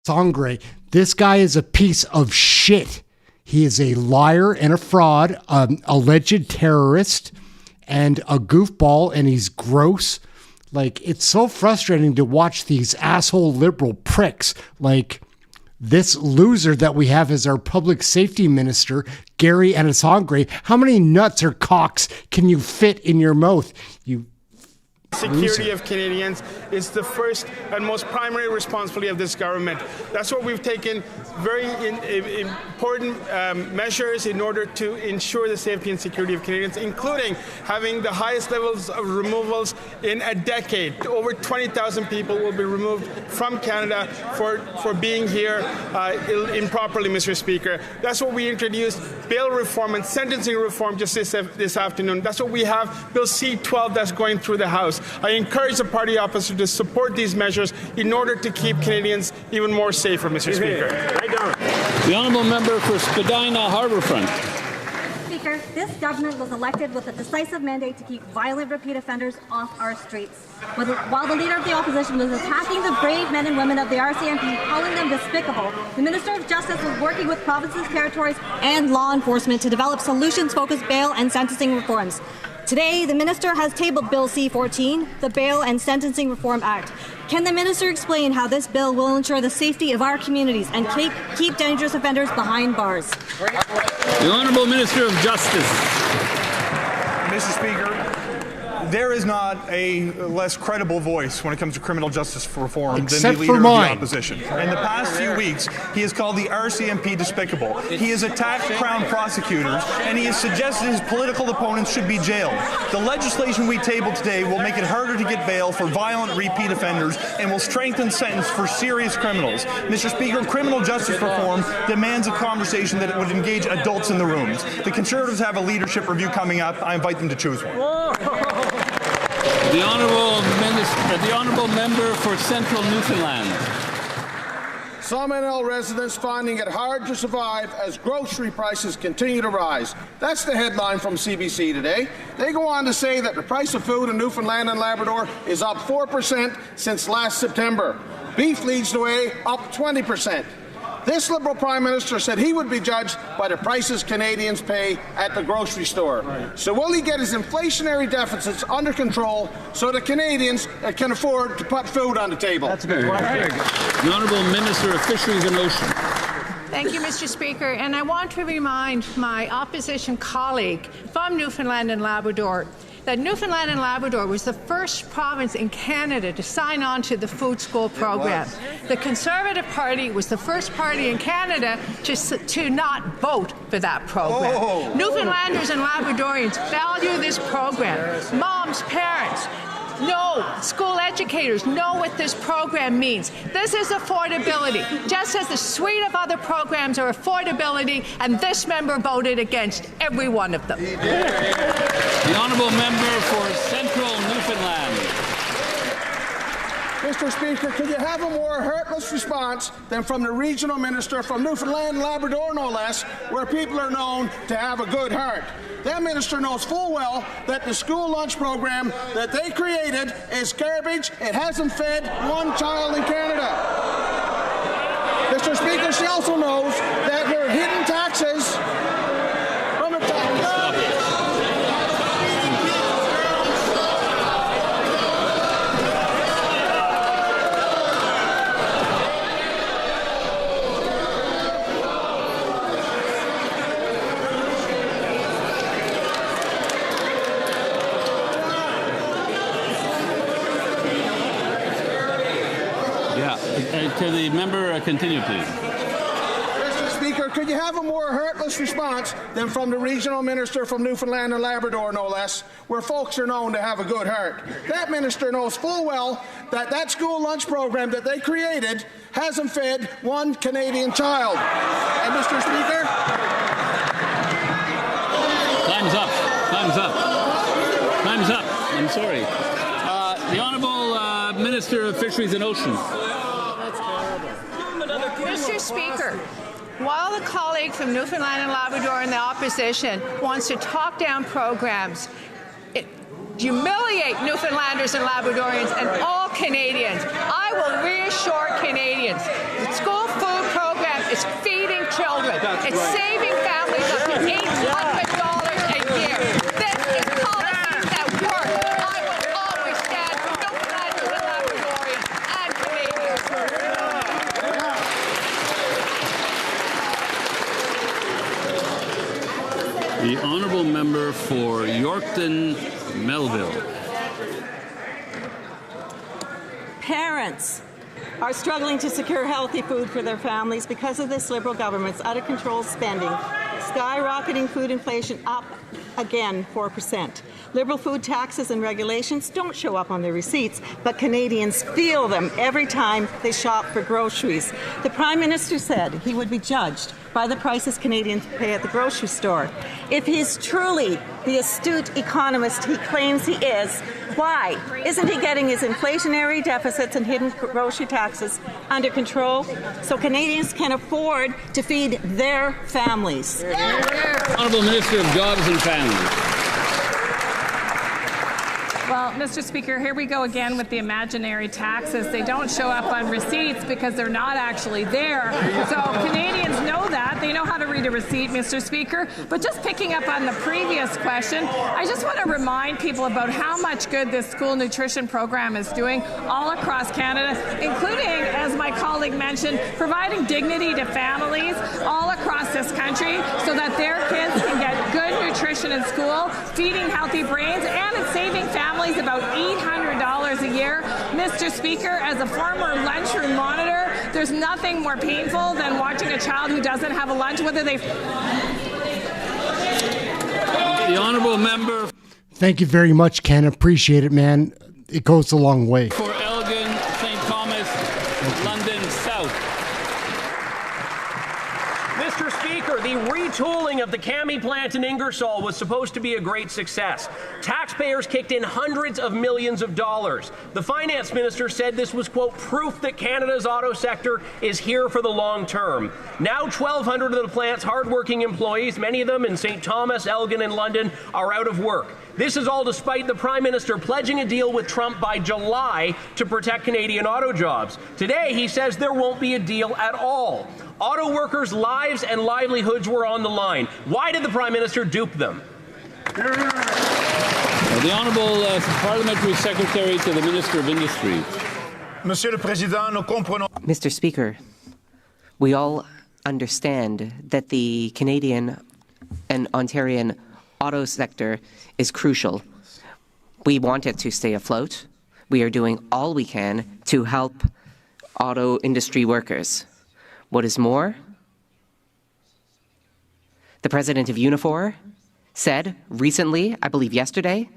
Sangre, this guy is a piece of shit. He is a liar and a fraud, alleged terrorist, and a goofball, and he's gross. Like, it's so frustrating to watch these asshole liberal pricks like this loser that we have as our public safety minister, Gary Anasangre. How many nuts or cocks can you fit in your mouth, you security of Canadians is the first and most primary responsibility of this government. That's what we've taken very important measures in order to ensure the safety and security of Canadians, including having the highest levels of removals in a decade. Over 20,000 people will be removed from Canada for being here improperly, Mr. Speaker. That's what we introduced, bail reform and sentencing reform just this afternoon. That's what we have, Bill C-12 that's going through the House. I encourage the party opposite to support these measures in order to keep Canadians even more safer, Mr. Speaker. The Honourable Member for Spadina Harbourfront. Speaker, this government was elected with a decisive mandate to keep violent repeat offenders off our streets. While the Leader of the Opposition was attacking the brave men and women of the RCMP, calling them despicable, the Minister of Justice was working with provinces, territories, and law enforcement to develop solutions-focused bail and sentencing reforms. Today, the Minister has tabled Bill C-14, the Bail and Sentencing Reform Act. Can the Minister explain how this bill will ensure the safety of our communities and keep dangerous offenders behind bars? The Honourable Minister of Justice. Mr. Speaker, there is not a less credible voice when it comes to criminal justice reform than the Leader of the Opposition. In the past few weeks, he has called the RCMP despicable. He has attacked Crown prosecutors, and he has suggested his political opponents should be jailed. The legislation we tabled today will make it harder to get bail for violent repeat offenders and will strengthen sentence for serious criminals. Mr. Speaker, criminal justice reform demands a conversation that would engage adults in the rooms. The Conservatives have a leadership review coming up. I invite them to choose one. The Honourable Member for Central Newfoundland. some NL residents finding it hard to survive as grocery prices continue to rise. That's the headline from CBC today. They go on to say that the price of food in Newfoundland and Labrador is up 4% since last September. Beef leads the way, up 20%. This Liberal Prime Minister said he would be judged by the prices Canadians pay at the grocery store. Right. So will he get his inflationary deficits under control so that Canadians can afford to put food on the table? That's a good question. The Honourable Minister of Fisheries and Ocean. Thank you, Mr. Speaker. And I want to remind my opposition colleague from Newfoundland and Labrador that Newfoundland and Labrador was the first province in Canada to sign on to the food school program. The Conservative Party was the first party in Canada to not vote for that program. Newfoundlanders and Labradorians value this program. Moms, parents, school educators know what this program means. This is affordability, just as the suite of other programs are affordability, and this member voted against every one of them. The Honourable Member for Central Newfoundland. Mr. Speaker, could you have a more heartless response than from the regional minister from Newfoundland and Labrador, no less, where people are known to have a good heart? That minister knows full well that the school lunch program that they created is garbage. It hasn't fed one child in Canada. Mr. Speaker, she also knows that her hidden taxes from the To the member, continue, please. Mr. Speaker, could you have a more heartless response than from the regional minister from Newfoundland and Labrador, no less, where folks are known to have a good heart? That minister knows full well that that school lunch program that they created hasn't fed one Canadian child. And, Mr. Speaker... Time's up. Time's up. Time's up. I'm sorry. The Honourable Minister of Fisheries and Ocean. Mr. Speaker, while the colleague from Newfoundland and Labrador in the opposition wants to talk down programs, humiliate Newfoundlanders and Labradorians and all Canadians, I will reassure Canadians the school food program is feeding children. It's saving families up to $800 a year. This is policies that work. I will always stand for Newfoundlanders and Labradorians and Canadians. The Honourable Member for Yorkton Melville. Parents are struggling to secure healthy food for their families because of this Liberal government's out-of-control spending, skyrocketing food inflation up again 4%. Liberal food taxes and regulations don't show up on their receipts, but Canadians feel them every time they shop for groceries. The Prime Minister said he would be judged by the prices Canadians pay at the grocery store. If he's truly the astute economist he claims he is, why isn't he getting his inflationary deficits and hidden grocery taxes under control so Canadians can afford to feed their families? Honourable Minister of Jobs and Families. Well, Mr. Speaker, here we go again with the imaginary taxes. They don't show up on receipts because they're not actually there. So Canadians know that. They know how to read a receipt, Mr. Speaker. But just picking up on the previous question, I just want to remind people about how much good this school nutrition program is doing all across Canada, including, as my colleague mentioned, providing dignity to families all across this country so that their kids can get good nutrition in school, feeding healthy brains, and it's saving families about $800 a year. Mr. Speaker, as a former lunchroom monitor, there's nothing more painful than watching a child who doesn't have a lunch, whether they... The Honourable Member. Thank you very much, Ken. Appreciate it, man. It goes a long way. For Elgin, St. Thomas, London South. Mr. Speaker, the retooling of the Kami plant in Ingersoll was supposed to be a great success. Taxpayers kicked in hundreds of millions of dollars. The finance minister said this was, quote, proof that Canada's auto sector is here for the long term. Now 1,200 of the plant's hardworking employees, many of them in St. Thomas, Elgin, and London, are out of work. This is all despite the Prime Minister pledging a deal with Trump by July to protect Canadian auto jobs. Today, he says there won't be a deal at all. Auto workers' lives and livelihoods were on the line. Why did the Prime Minister dupe them? The Honourable Parliamentary Secretary to the Minister of Industry. Mr. Speaker, we all understand that the Canadian and Ontarian auto sector is crucial. We want it to stay afloat. We are doing all we can to help auto industry workers. What is more, the president of Unifor said recently, I believe yesterday,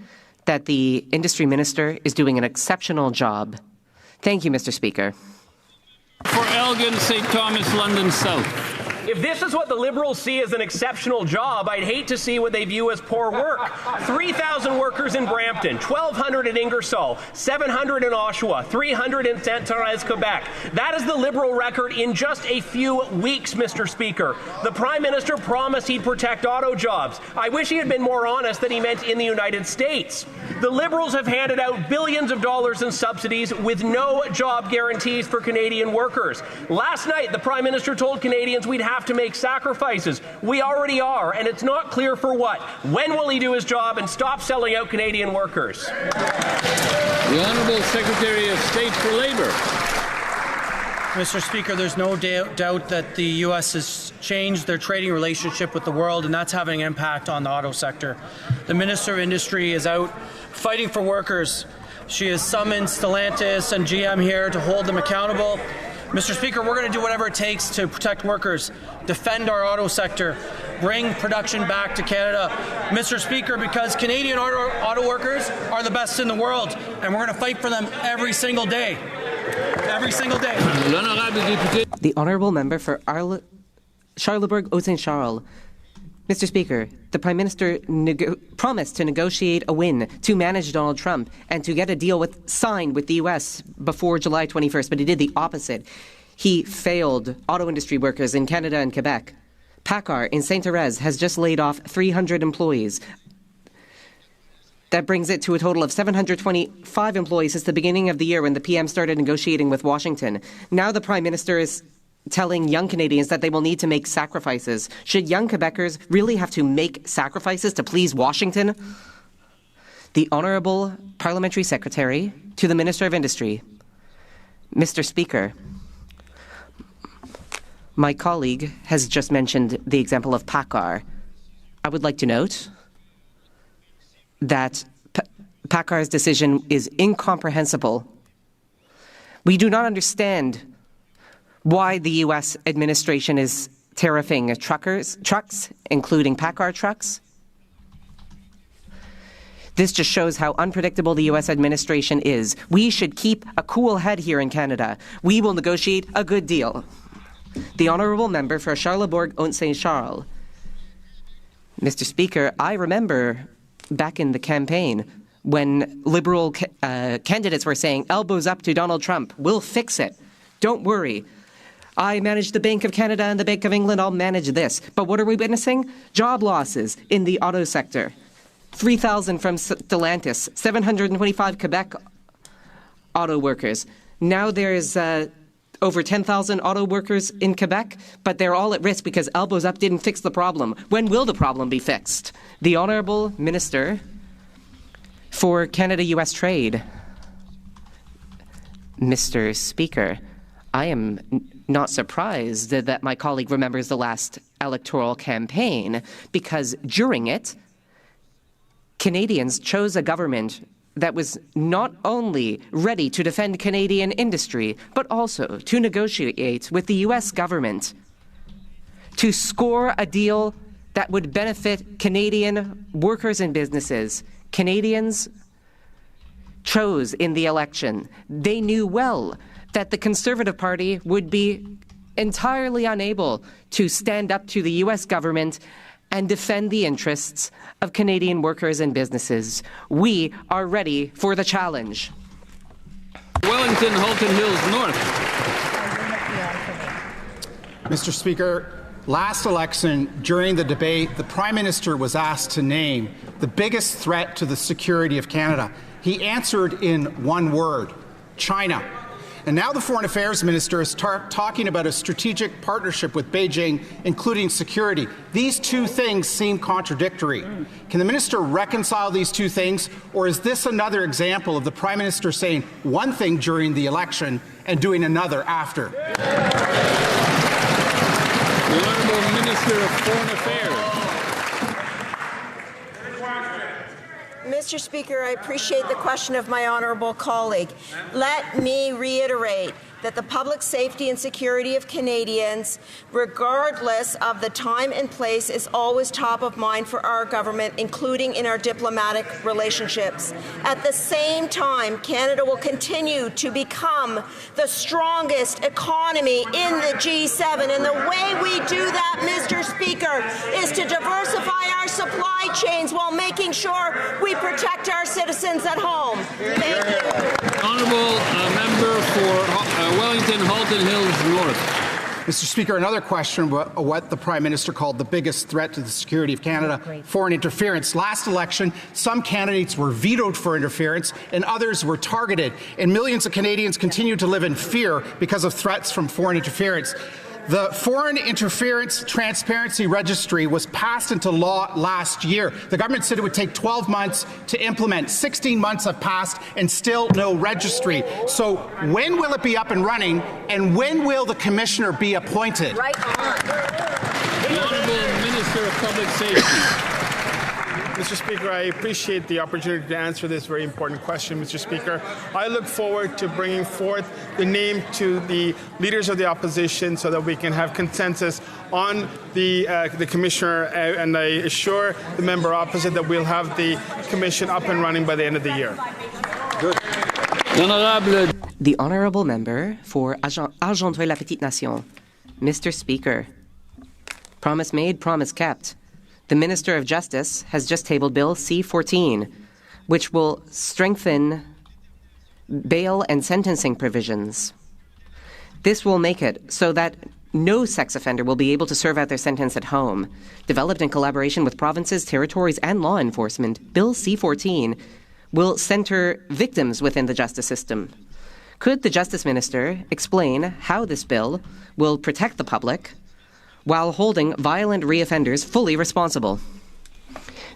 that the industry minister is doing an exceptional job. Thank you, Mr. Speaker. For Elgin, St. Thomas, London South. If this is what the Liberals see as an exceptional job, I'd hate to see what they view as poor work. 3,000 workers in Brampton, 1,200 in Ingersoll, 700 in Oshawa, 300 in Sainte-Thérèse, Quebec. That is the Liberal record in just a few weeks, Mr. Speaker. The Prime Minister promised he'd protect auto jobs. I wish he had been more honest that he meant in the United States. The Liberals have handed out billions of dollars in subsidies with no job guarantees for Canadian workers. Last night, the Prime Minister told Canadians we'd have to make sacrifices. We already are, and it's not clear for what. When will he do his job and stop selling out Canadian workers? The Honourable Secretary of State for Labour. Mr. Speaker, there's no doubt that the U.S. has changed their trading relationship with the world, and that's having an impact on the auto sector. The Minister of Industry is out fighting for workers. She has summoned Stellantis and GM here to hold them accountable. Mr. Speaker, we're going to do whatever it takes to protect workers, defend our auto sector, bring production back to Canada. Mr. Speaker, because Canadian auto workers are the best in the world, and we're going to fight for them every single day. Every single day. The Honourable Member for Charlebourg-Haut-Saint-Charles. Mr. Speaker, the Prime Minister promised to negotiate a win to manage Donald Trump and to get a deal signed with the U.S. before July 21st, but he did the opposite. He failed auto industry workers in Canada and Quebec. PACCAR in Sainte-Thérèse has just laid off 300 employees. That brings it to a total of 725 employees since the beginning of the year when the PM started negotiating with Washington. Now the Prime Minister is telling young Canadians that they will need to make sacrifices. Should young Quebecers really have to make sacrifices to please Washington? The Honourable Parliamentary Secretary to the Minister of Industry. Mr. Speaker, my colleague has just mentioned the example of PACCAR. I would like to note that PACCAR's decision is incomprehensible. We do not understand why the U.S. administration is tariffing trucks, including PACCAR trucks. This just shows how unpredictable the U.S. administration is. We should keep a cool head here in Canada. We will negotiate a good deal. The Honourable Member for Charlebourg-Haut-Saint-Charles. Mr. Speaker, I remember back in the campaign when Liberal candidates were saying, elbows up to Donald Trump, we'll fix it. Don't worry. I manage the Bank of Canada and the Bank of England. I'll manage this. But what are we witnessing? Job losses in the auto sector. 3,000 from Stellantis, 725 Quebec auto workers. Now there's over 10,000 auto workers in Quebec, but they're all at risk because elbows up didn't fix the problem. When will the problem be fixed? The Honourable Minister for Canada-US Trade. Mr. Speaker, I am not surprised that my colleague remembers the last electoral campaign because during it, Canadians chose a government that was not only ready to defend Canadian industry, but also to negotiate with the U.S. government to score a deal that would benefit Canadian workers and businesses. Canadians chose in the election. They knew well that the Conservative Party would be entirely unable to stand up to the U.S. government and defend the interests of Canadian workers and businesses. We are ready for the challenge. Wellington, Halton Hills North. Mr. Speaker, last election, during the debate, the Prime Minister was asked to name the biggest threat to the security of Canada. He answered in one word: China. And now the Foreign Affairs Minister is talking about a strategic partnership with Beijing, including security. These two things seem contradictory. Can the Minister reconcile these two things, or is this another example of the Prime Minister saying one thing during the election and doing another after? The Honourable Minister of Foreign Affairs. Mr. Speaker, I appreciate the question of my honourable colleague. Let me reiterate that the public safety and security of Canadians, regardless of the time and place, is always top of mind for our government, including in our diplomatic relationships. At the same time, Canada will continue to become the strongest economy in the G7. And the way we do that, Mr. Speaker, is to diversify our supply chains while making sure we protect our citizens at home. Thank you. Honourable member for Wellington, Halton Hills North. Mr. Speaker, another question about what the Prime Minister called the biggest threat to the security of Canada: foreign interference. Last election, some candidates were vetoed for interference and others were targeted, and millions of Canadians continue to live in fear because of threats from foreign interference. The Foreign Interference Transparency Registry was passed into law last year. The government said it would take 12 months to implement. 16 months have passed and still no registry. So when will it be up and running, and when will the commissioner be appointed? Right on. The Honourable Minister of Public Safety. Mr. Speaker, I appreciate the opportunity to answer this very important question, Mr. Speaker. I look forward to bringing forth the name to the leaders of the opposition so that we can have consensus on the Commissioner, and I assure the member opposite that we'll have the Commission up and running by the end of the year. Good. The Honourable Member for Argenteuil-la-Petite-Nation. Mr. Speaker, promise made, promise kept. The Minister of Justice has just tabled Bill C-14, which will strengthen bail and sentencing provisions. This will make it so that no sex offender will be able to serve out their sentence at home. Developed in collaboration with provinces, territories, and law enforcement, Bill C-14 will center victims within the justice system. Could the Justice Minister explain how this bill will protect the public while holding violent reoffenders fully responsible?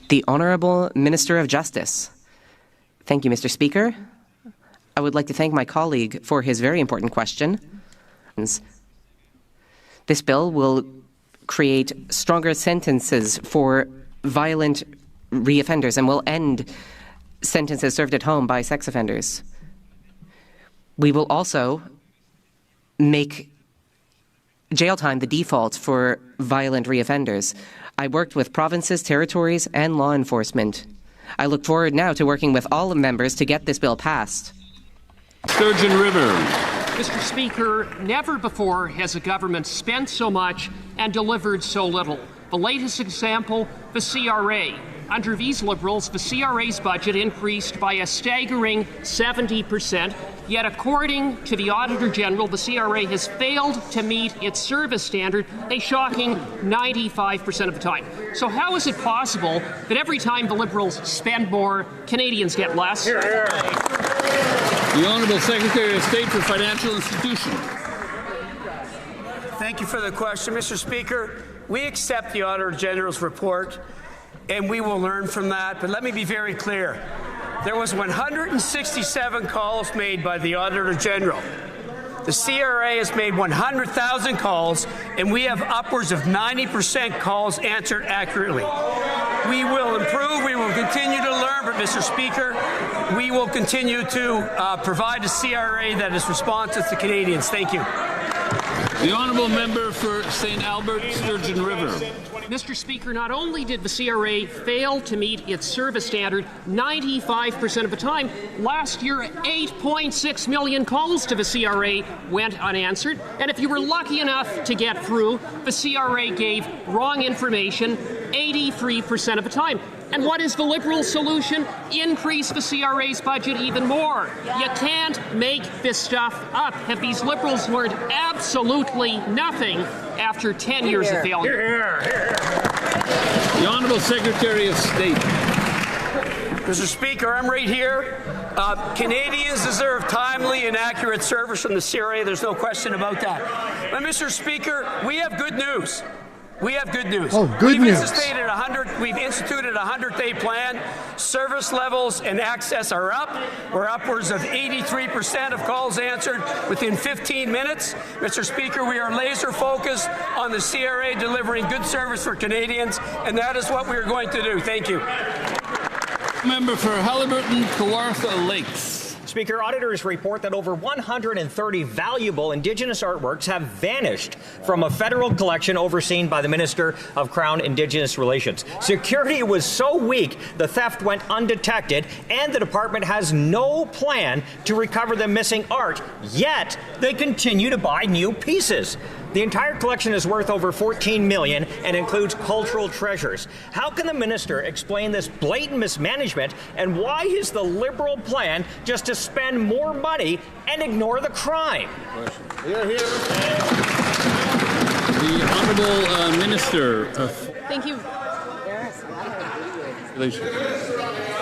The Honourable Minister of Justice. Thank you, Mr. Speaker. I would like to thank my colleague for his very important question. This bill will create stronger sentences for violent reoffenders and will end sentences served at home by sex offenders. We will also make jail time the default for violent reoffenders. I worked with provinces, territories, and law enforcement. I look forward now to working with all the members to get this bill passed. Sturgeon River. Mr. Speaker, never before has a government spent so much and delivered so little. The latest example, the CRA. Under these Liberals, the CRA's budget increased by a staggering 70%, yet according to the Auditor General, the CRA has failed to meet its service standard a shocking 95% of the time. So how is it possible that every time the Liberals spend more, Canadians get less? The Honourable Secretary of State for Financial Institutions. Thank you for the question, Mr. Speaker. We accept the Auditor General's report, and we will learn from that. But let me be very clear. There was 167 calls made by the Auditor General. The CRA has made 100,000 calls, and we have upwards of 90% calls answered accurately. We will improve. We will continue to learn. But, Mr. Speaker, we will continue to provide a CRA that is responsive to Canadians. Thank you. The Honourable Member for St. Albert, Sturgeon River. Mr. Speaker, not only did the CRA fail to meet its service standard 95% of the time, last year 8.6 million calls to the CRA went unanswered, and if you were lucky enough to get through, the CRA gave wrong information 83% of the time. And what is the Liberal solution? Increase the CRA's budget even more. You can't make this stuff up. Have these Liberals learned absolutely nothing after 10 years of failure? The Honourable Secretary of State. Mr. Speaker, I'm right here. Canadians deserve timely and accurate service from the CRA. There's no question about that. But, Mr. Speaker, we have good news. We have good news. Oh, good news. We've instituted a 100-day plan. Service levels and access are up. We're upwards of 83% of calls answered within 15 minutes. Mr. Speaker, we are laser focused on the CRA delivering good service for Canadians, and that is what we are going to do. Thank you. Member for Haliburton, Kawartha Lakes. Speaker, auditors report that over 130 valuable Indigenous artworks have vanished from a federal collection overseen by the Minister of Crown Indigenous Relations. Security was so weak, the theft went undetected, and the department has no plan to recover the missing art, yet they continue to buy new pieces. The entire collection is worth over $14 million and includes cultural treasures. How can the minister explain this blatant mismanagement, and why is the Liberal plan just to spend more money and ignore the crime? The Honourable Minister of... Thank you.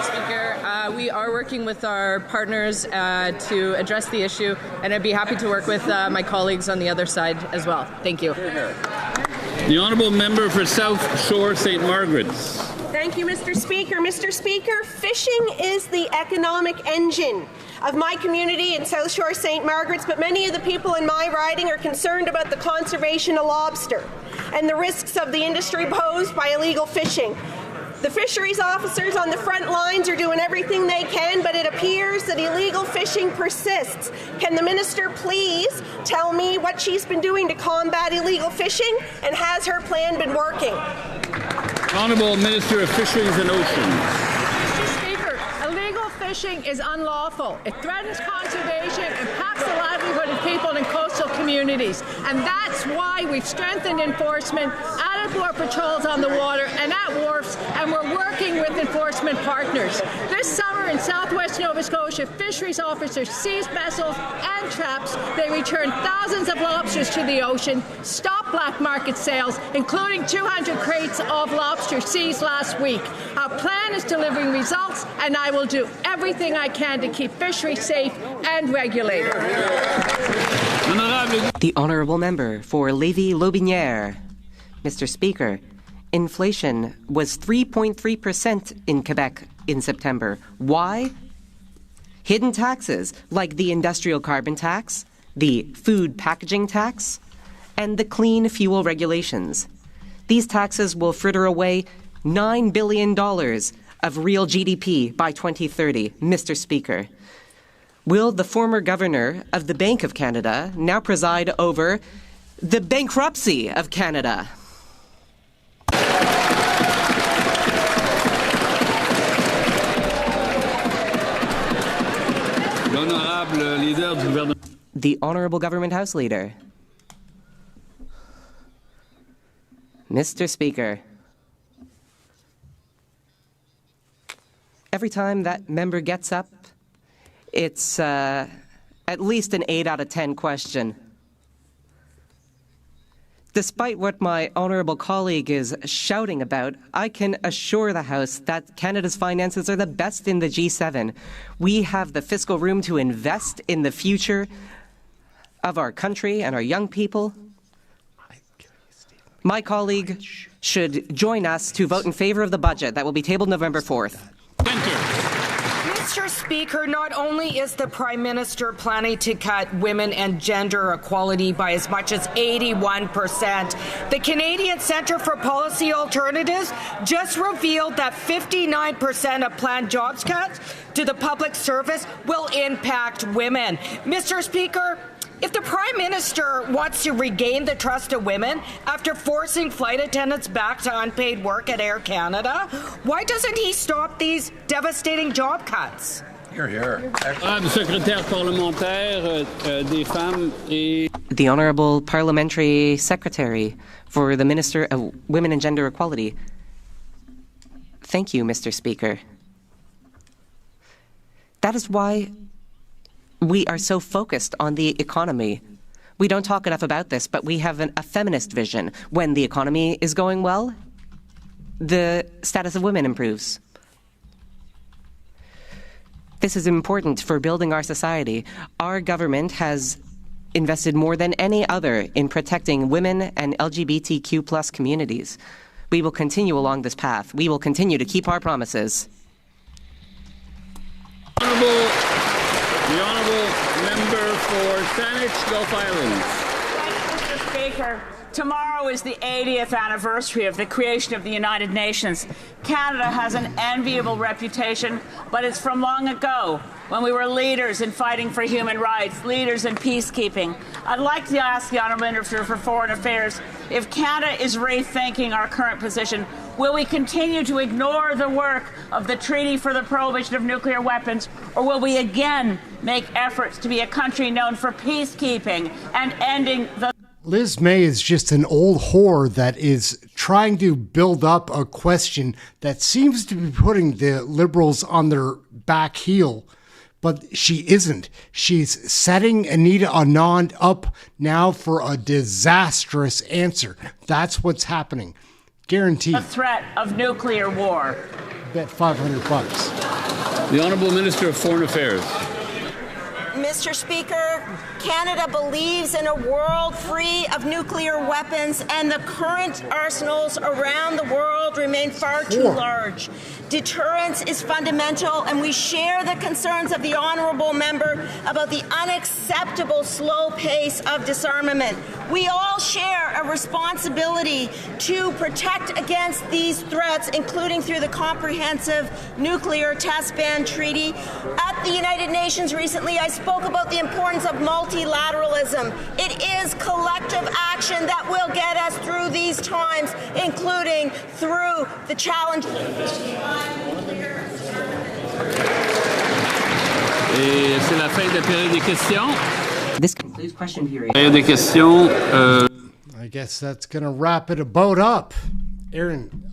Speaker, we are working with our partners to address the issue, and I'd be happy to work with my colleagues on the other side as well. Thank you. The Honourable Member for South Shore St. Margaret's. Thank you, Mr. Speaker. Mr. Speaker, fishing is the economic engine of my community in South Shore St. Margaret's, but many of the people in my riding are concerned about the conservation of lobster and the risks of the industry posed by illegal fishing. The fisheries officers on the front lines are doing everything they can, but it appears that illegal fishing persists. Can the minister please tell me what she's been doing to combat illegal fishing, and has her plan been working? Honourable Minister of Fisheries and Oceans. Mr. Speaker, illegal fishing is unlawful. It threatens conservation, impacts the livelihood of people in coastal communities. And that's why we've strengthened enforcement, added more patrols on the water and at wharfs, and we're working with enforcement partners. This summer in southwest Nova Scotia, fisheries officers seized vessels and traps. They returned thousands of lobsters to the ocean, stopped black market sales, including 200 crates of lobster seized last week. Our plan is delivering results, and I will do everything I can to keep fisheries safe and regulated. The Honourable Member for Lévis-Lotbinière. Mr. Speaker, inflation was 3.3% in Quebec in September. Why? Hidden taxes like the industrial carbon tax, the food packaging tax, and the clean fuel regulations. These taxes will fritter away $9 billion of real GDP by 2030, Mr. Speaker. Will the former governor of the Bank of Canada now preside over the bankruptcy of Canada? The Honourable Government House Leader. Mr. Speaker, every time that member gets up, it's at least an 8 out of 10 question. Despite what my honourable colleague is shouting about, I can assure the House that Canada's finances are the best in the G7. We have the fiscal room to invest in the future of our country and our young people. My colleague should join us to vote in favour of the budget that will be tabled November 4th. Mr. Speaker, not only is the Prime Minister planning to cut women and gender equality by as much as 81%, the Canadian Centre for Policy Alternatives just revealed that 59% of planned jobs cuts to the public service will impact women. Mr. Speaker, If the Prime Minister wants to regain the trust of women after forcing flight attendants back to unpaid work at Air Canada, why doesn't he stop these devastating job cuts? Secrétaire parlementaire des femmes et... The Honourable Parliamentary Secretary for the Minister of Women and Gender Equality. Thank you, Mr. Speaker. That is why we are so focused on the economy. We don't talk enough about this, but we have a feminist vision. When the economy is going well, the status of women improves. This is important for building our society. Our government has invested more than any other in protecting women and LGBTQ+ communities. We will continue along this path. We will continue to keep our promises. The Honourable Member for Saanich Gulf Islands. Thank you, Mr. Speaker. Tomorrow is the 80th anniversary of the creation of the United Nations. Canada has an enviable reputation, but it's from long ago, when we were leaders in fighting for human rights, leaders in peacekeeping. I'd like to ask the Honourable Minister for Foreign Affairs, if Canada is rethinking our current position, will we continue to ignore the work of the Treaty for the Prohibition of Nuclear Weapons, or will we again make efforts to be a country known for peacekeeping and ending the... Liz May is just an old whore that is trying to build up a question that seems to be putting the Liberals on their back heel, but she isn't. She's setting Anita Anand up now for a disastrous answer. That's what's happening. Guaranteed. The threat of nuclear war. Bet $500. The Honourable Minister of Foreign Affairs. Mr. Speaker, Canada believes in a world free of nuclear weapons, and the current arsenals around the world remain far too large. Deterrence is fundamental, and we share the concerns of the honourable member about the unacceptable slow pace of disarmament. We all share a responsibility to protect against these threats, including through the Comprehensive Nuclear Test Ban Treaty. At the United Nations recently, I spoke about the importance of multilateralism. It is collective action that will get us through these times, including through the challenge. Et c'est la fin de la période des questions. This concludes question period. Période des questions. I guess that's going to wrap it about up. Aaron,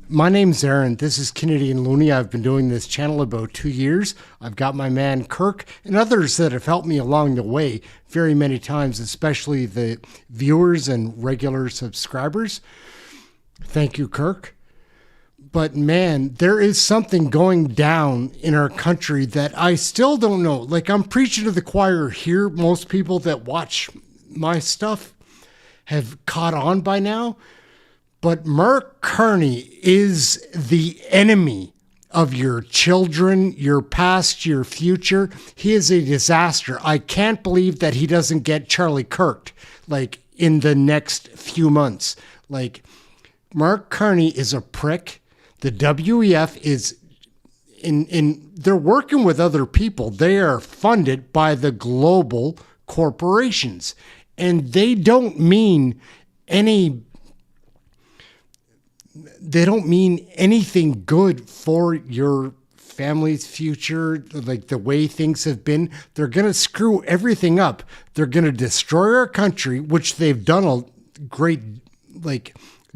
my name's Aaron. This is Canadian Looney. I've been doing this channel about 2 years. I've got my man Kirk and others that have helped me along the way very many times, especially the viewers and regular subscribers. Thank you, Kirk. But man, there is something going down in our country that I still don't know. Like, I'm preaching to the choir here. Most people that watch my stuff have caught on by now. But Mark Carney is the enemy of your children, your past, your future. He is a disaster. I can't believe that he doesn't get Charlie Kirk, like, in the next few months. Like, Mark Carney is a prick. The WEF is they're working with other people. They are funded by the global corporations, and they don't mean anything good for your family's future, like the way things have been. They're going to screw everything up. They're going to destroy our country, which they've done a great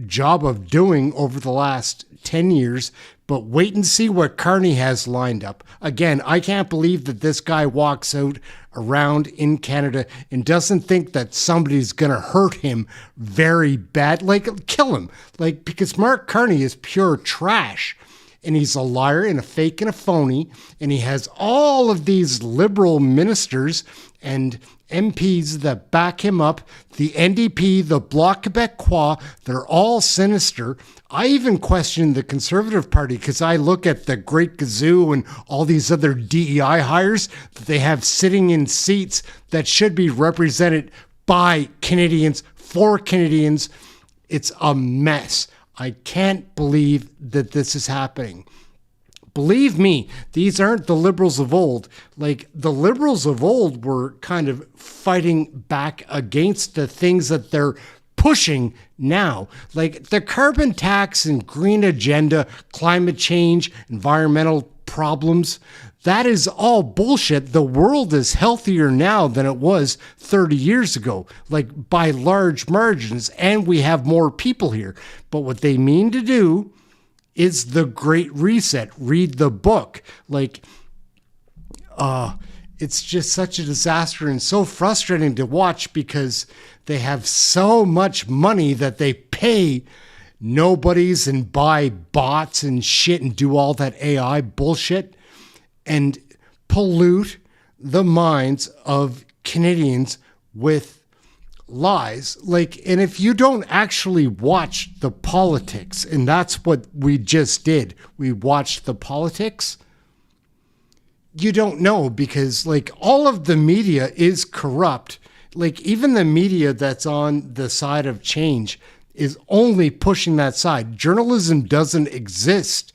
job of doing over the last 10 years, but wait and see what Carney has lined up. Again, I can't believe that this guy walks out around in Canada and doesn't think that somebody's going to hurt him very bad, like kill him, because Mark Carney is pure trash. And he's a liar and a fake and a phony. And he has all of these liberal ministers and MPs that back him up. The NDP, the Bloc Québécois, they're all sinister. I even question the Conservative Party because I look at the Great Gazoo and all these other DEI hires that they have sitting in seats that should be represented by Canadians, for Canadians. It's a mess. I can't believe that this is happening. Believe me, these aren't the liberals of old. Like, the liberals of old were kind of fighting back against the things that they're pushing now. Like the carbon tax and green agenda, climate change, environmental problems. That is all bullshit. The world is healthier now than it was 30 years ago, like by large margins, and we have more people here. But what they mean to do is the Great Reset. Read the book. Like, it's just such a disaster and so frustrating to watch because they have so much money that they pay nobodies and buy bots and shit and do all that AI bullshit and pollute the minds of Canadians with lies. Like, and if you don't actually watch the politics, and that's what we just did, we watched the politics, you don't know, because like all of the media is corrupt. Like even the media that's on the side of change is only pushing that side. Journalism doesn't exist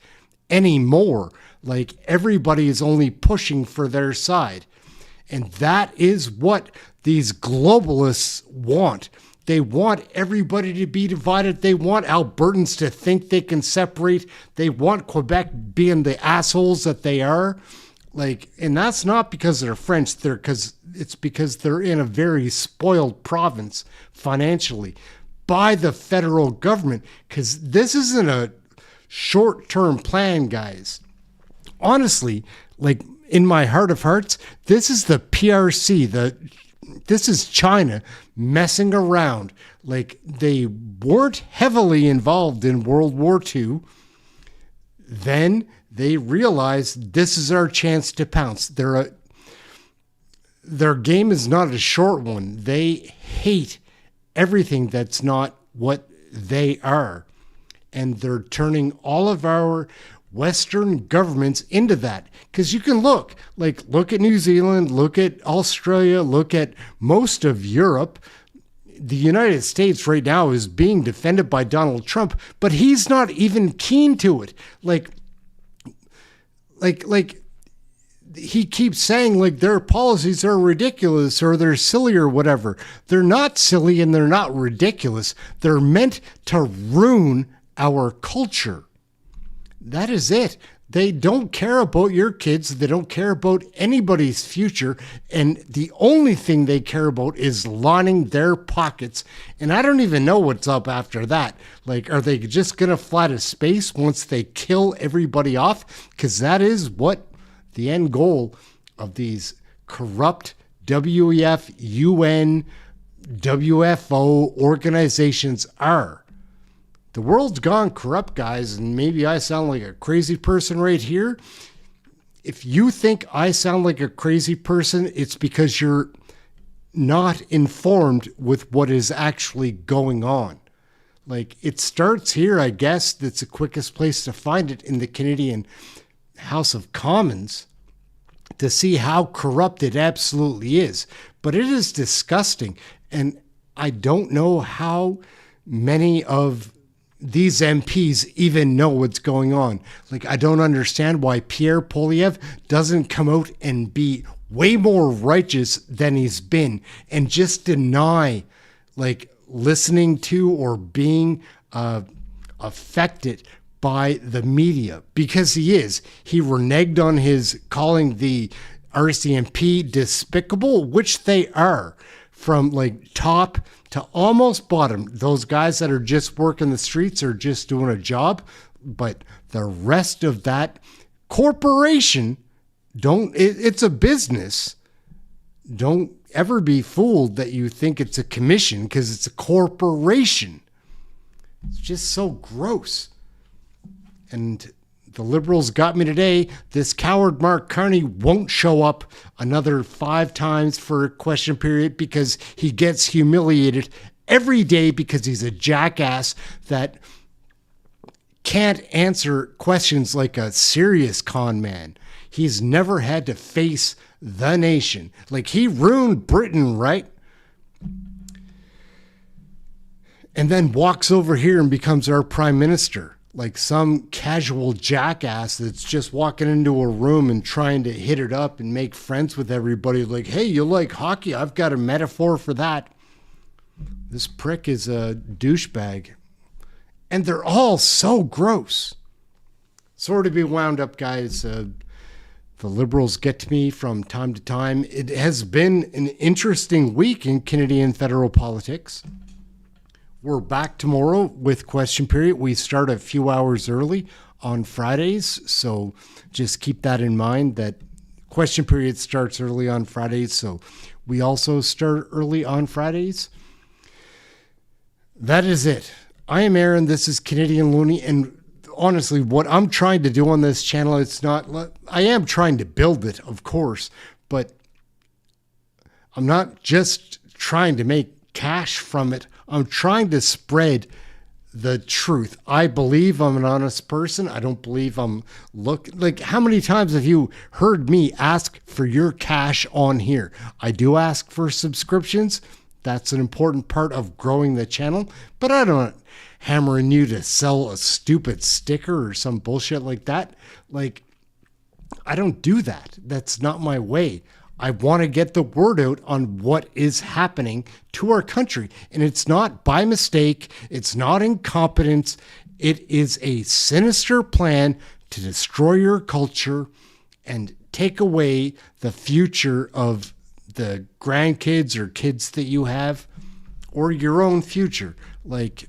anymore. Like everybody is only pushing for their side. And that is what these globalists want. They want everybody to be divided. They want Albertans to think they can separate. They want Quebec being the assholes that they are. Like, and that's not because they're French. It's because they're in a very spoiled province financially by the federal government. Because this isn't a short-term plan, guys. Honestly, like in my heart of hearts, this is the PRC. This is China messing around. Like they weren't heavily involved in World War II. Then they realized this is our chance to pounce. Their game is not a short one. They hate everything that's not what they are. And they're turning all of our Western governments into that. Because you can look at New Zealand, look at Australia, look at most of Europe. The United States right now is being defended by Donald Trump, but he's not even keen to it. Like he keeps saying like their policies are ridiculous or they're silly or whatever. They're not silly and they're not ridiculous. They're meant to ruin our culture. That is it. They don't care about your kids. They don't care about anybody's future. And the only thing they care about is lining their pockets. And I don't even know what's up after that. Like, are they just going to fly to space once they kill everybody off? Because that is what the end goal of these corrupt WEF, UN, WFO organizations are. The world's gone corrupt, guys, and maybe I sound like a crazy person right here. If you think I sound like a crazy person, it's because you're not informed with what is actually going on. Like, it starts here, I guess. That's the quickest place to find it in the Canadian House of Commons to see how corrupt it absolutely is. But it is disgusting, and I don't know how many of these MPs even know what's going on. Like, I don't understand why Pierre Poilievre doesn't come out and be way more righteous than he's been and just deny, like, listening to or being affected by the media, because he is. He reneged on his calling the RCMP despicable, which they are, from like top to almost bottom. Those guys that are just working the streets are just doing a job, but the rest of that corporation it's a business. Don't ever be fooled that you think it's a commission, because it's a corporation. It's just so gross. And the Liberals got me today. This coward Mark Carney won't show up another 5 times for a question period because he gets humiliated every day because he's a jackass that can't answer questions like a serious con man. He's never had to face the nation. Like, he ruined Britain, right? And then walks over here and becomes our prime minister. like some casual jackass that's just walking into a room and trying to hit it up and make friends with everybody. Like, hey, you like hockey? I've got a metaphor for that. This prick is a douchebag. And they're all so gross. Sorry to be wound up, guys. The Liberals get to me from time to time. It has been an interesting week in Canadian federal politics. We're back tomorrow with question period. We start a few hours early on Fridays, so just keep that in mind that question period starts early on Fridays, so we also start early on Fridays. That is it. I am Aaron. This is Canadian Looney, and honestly, what I'm trying to do on this channel, it's not, I am trying to build it, of course, but I'm not just trying to make cash from it. I'm trying to spread the truth. I believe I'm an honest person. I don't believe I'm like, how many times have you heard me ask for your cash on here? I do ask for subscriptions. That's an important part of growing the channel, but I don't hammering you to sell a stupid sticker or some bullshit like that. Like, I don't do that. That's not my way. I want to get the word out on what is happening to our country. And it's not by mistake. It's not incompetence. It is a sinister plan to destroy your culture and take away the future of the grandkids or kids that you have, or your own future. Like,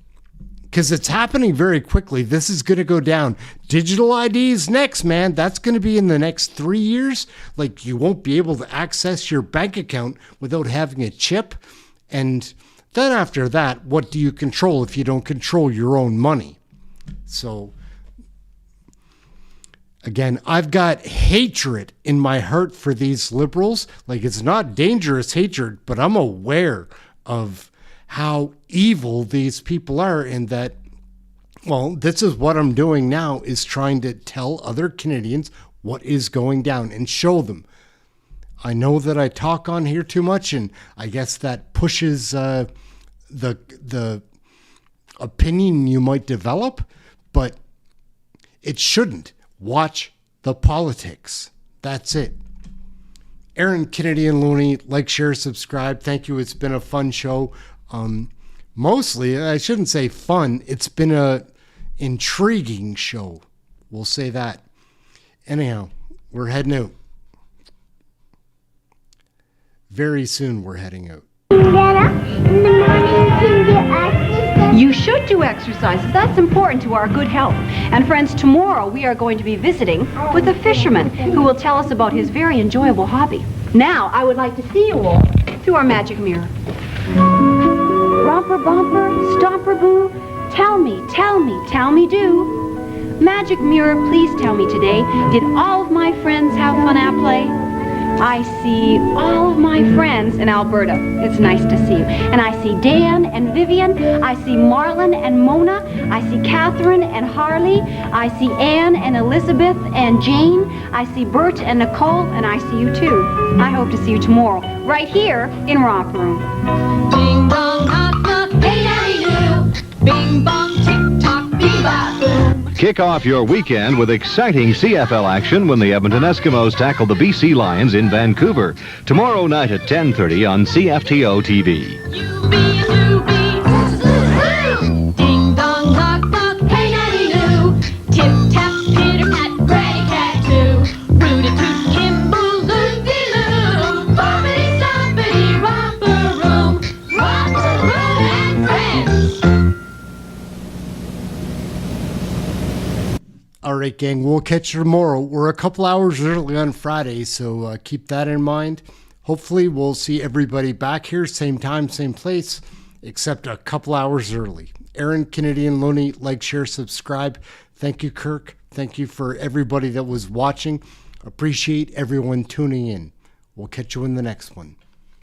because it's happening very quickly. This is going to go down. Digital IDs next, man. That's going to be in the next 3 years. Like, you won't be able to access your bank account without having a chip. And then after that, what do you control if you don't control your own money? So, again, I've got hatred in my heart for these Liberals. Like, it's not dangerous hatred, but I'm aware of how evil these people are, and that, well, this is what I'm doing now, is trying to tell other Canadians what is going down and show them. I know that I talk on here too much, and I guess that pushes the opinion you might develop, but it shouldn't. Watch the politics. That's it. Aaron, Canadian Looney, like, share, subscribe. Thank you. It's been a fun show. Mostly, I shouldn't say fun. It's been a intriguing show. We'll say that. Anyhow, we're heading out. Very soon we're heading out. You should do exercises. That's important to our good health. And friends, tomorrow we are going to be visiting with a fisherman who will tell us about his very enjoyable hobby. Now, I would like to see you all through our magic mirror. Romper, bumper, stomper, boo, tell me, do. Magic mirror, please tell me today, did all of my friends have fun at play? I see all of my friends in Alberta. It's nice to see you. And I see Dan and Vivian. I see Marlon and Mona. I see Catherine and Harley. I see Anne and Elizabeth and Jane. I see Bert and Nicole, and I see you too. I hope to see you tomorrow, right here in Romper Room. Ding dong, knock knock, hey daddy do. Bing bong, tick tock, bebop boom. Kick off your weekend with exciting CFL action when the Edmonton Eskimos tackle the BC Lions in Vancouver. Tomorrow night at 10:30 on CFTO TV. Ding dong, knock knock, hey daddy do. Tip tap, pitter pat, granny cat too. Rooty toot, kimble, loopy loo. Bobbity stompity, romper room. Romper room and friends. All right, gang, we'll catch you tomorrow. We're a couple hours early on Friday, so keep that in mind. Hopefully, we'll see everybody back here, same time, same place, except a couple hours early. Aaron, Canadian Looney, like, share, subscribe. Thank you, Kirk. Thank you for everybody that was watching. Appreciate everyone tuning in. We'll catch you in the next one.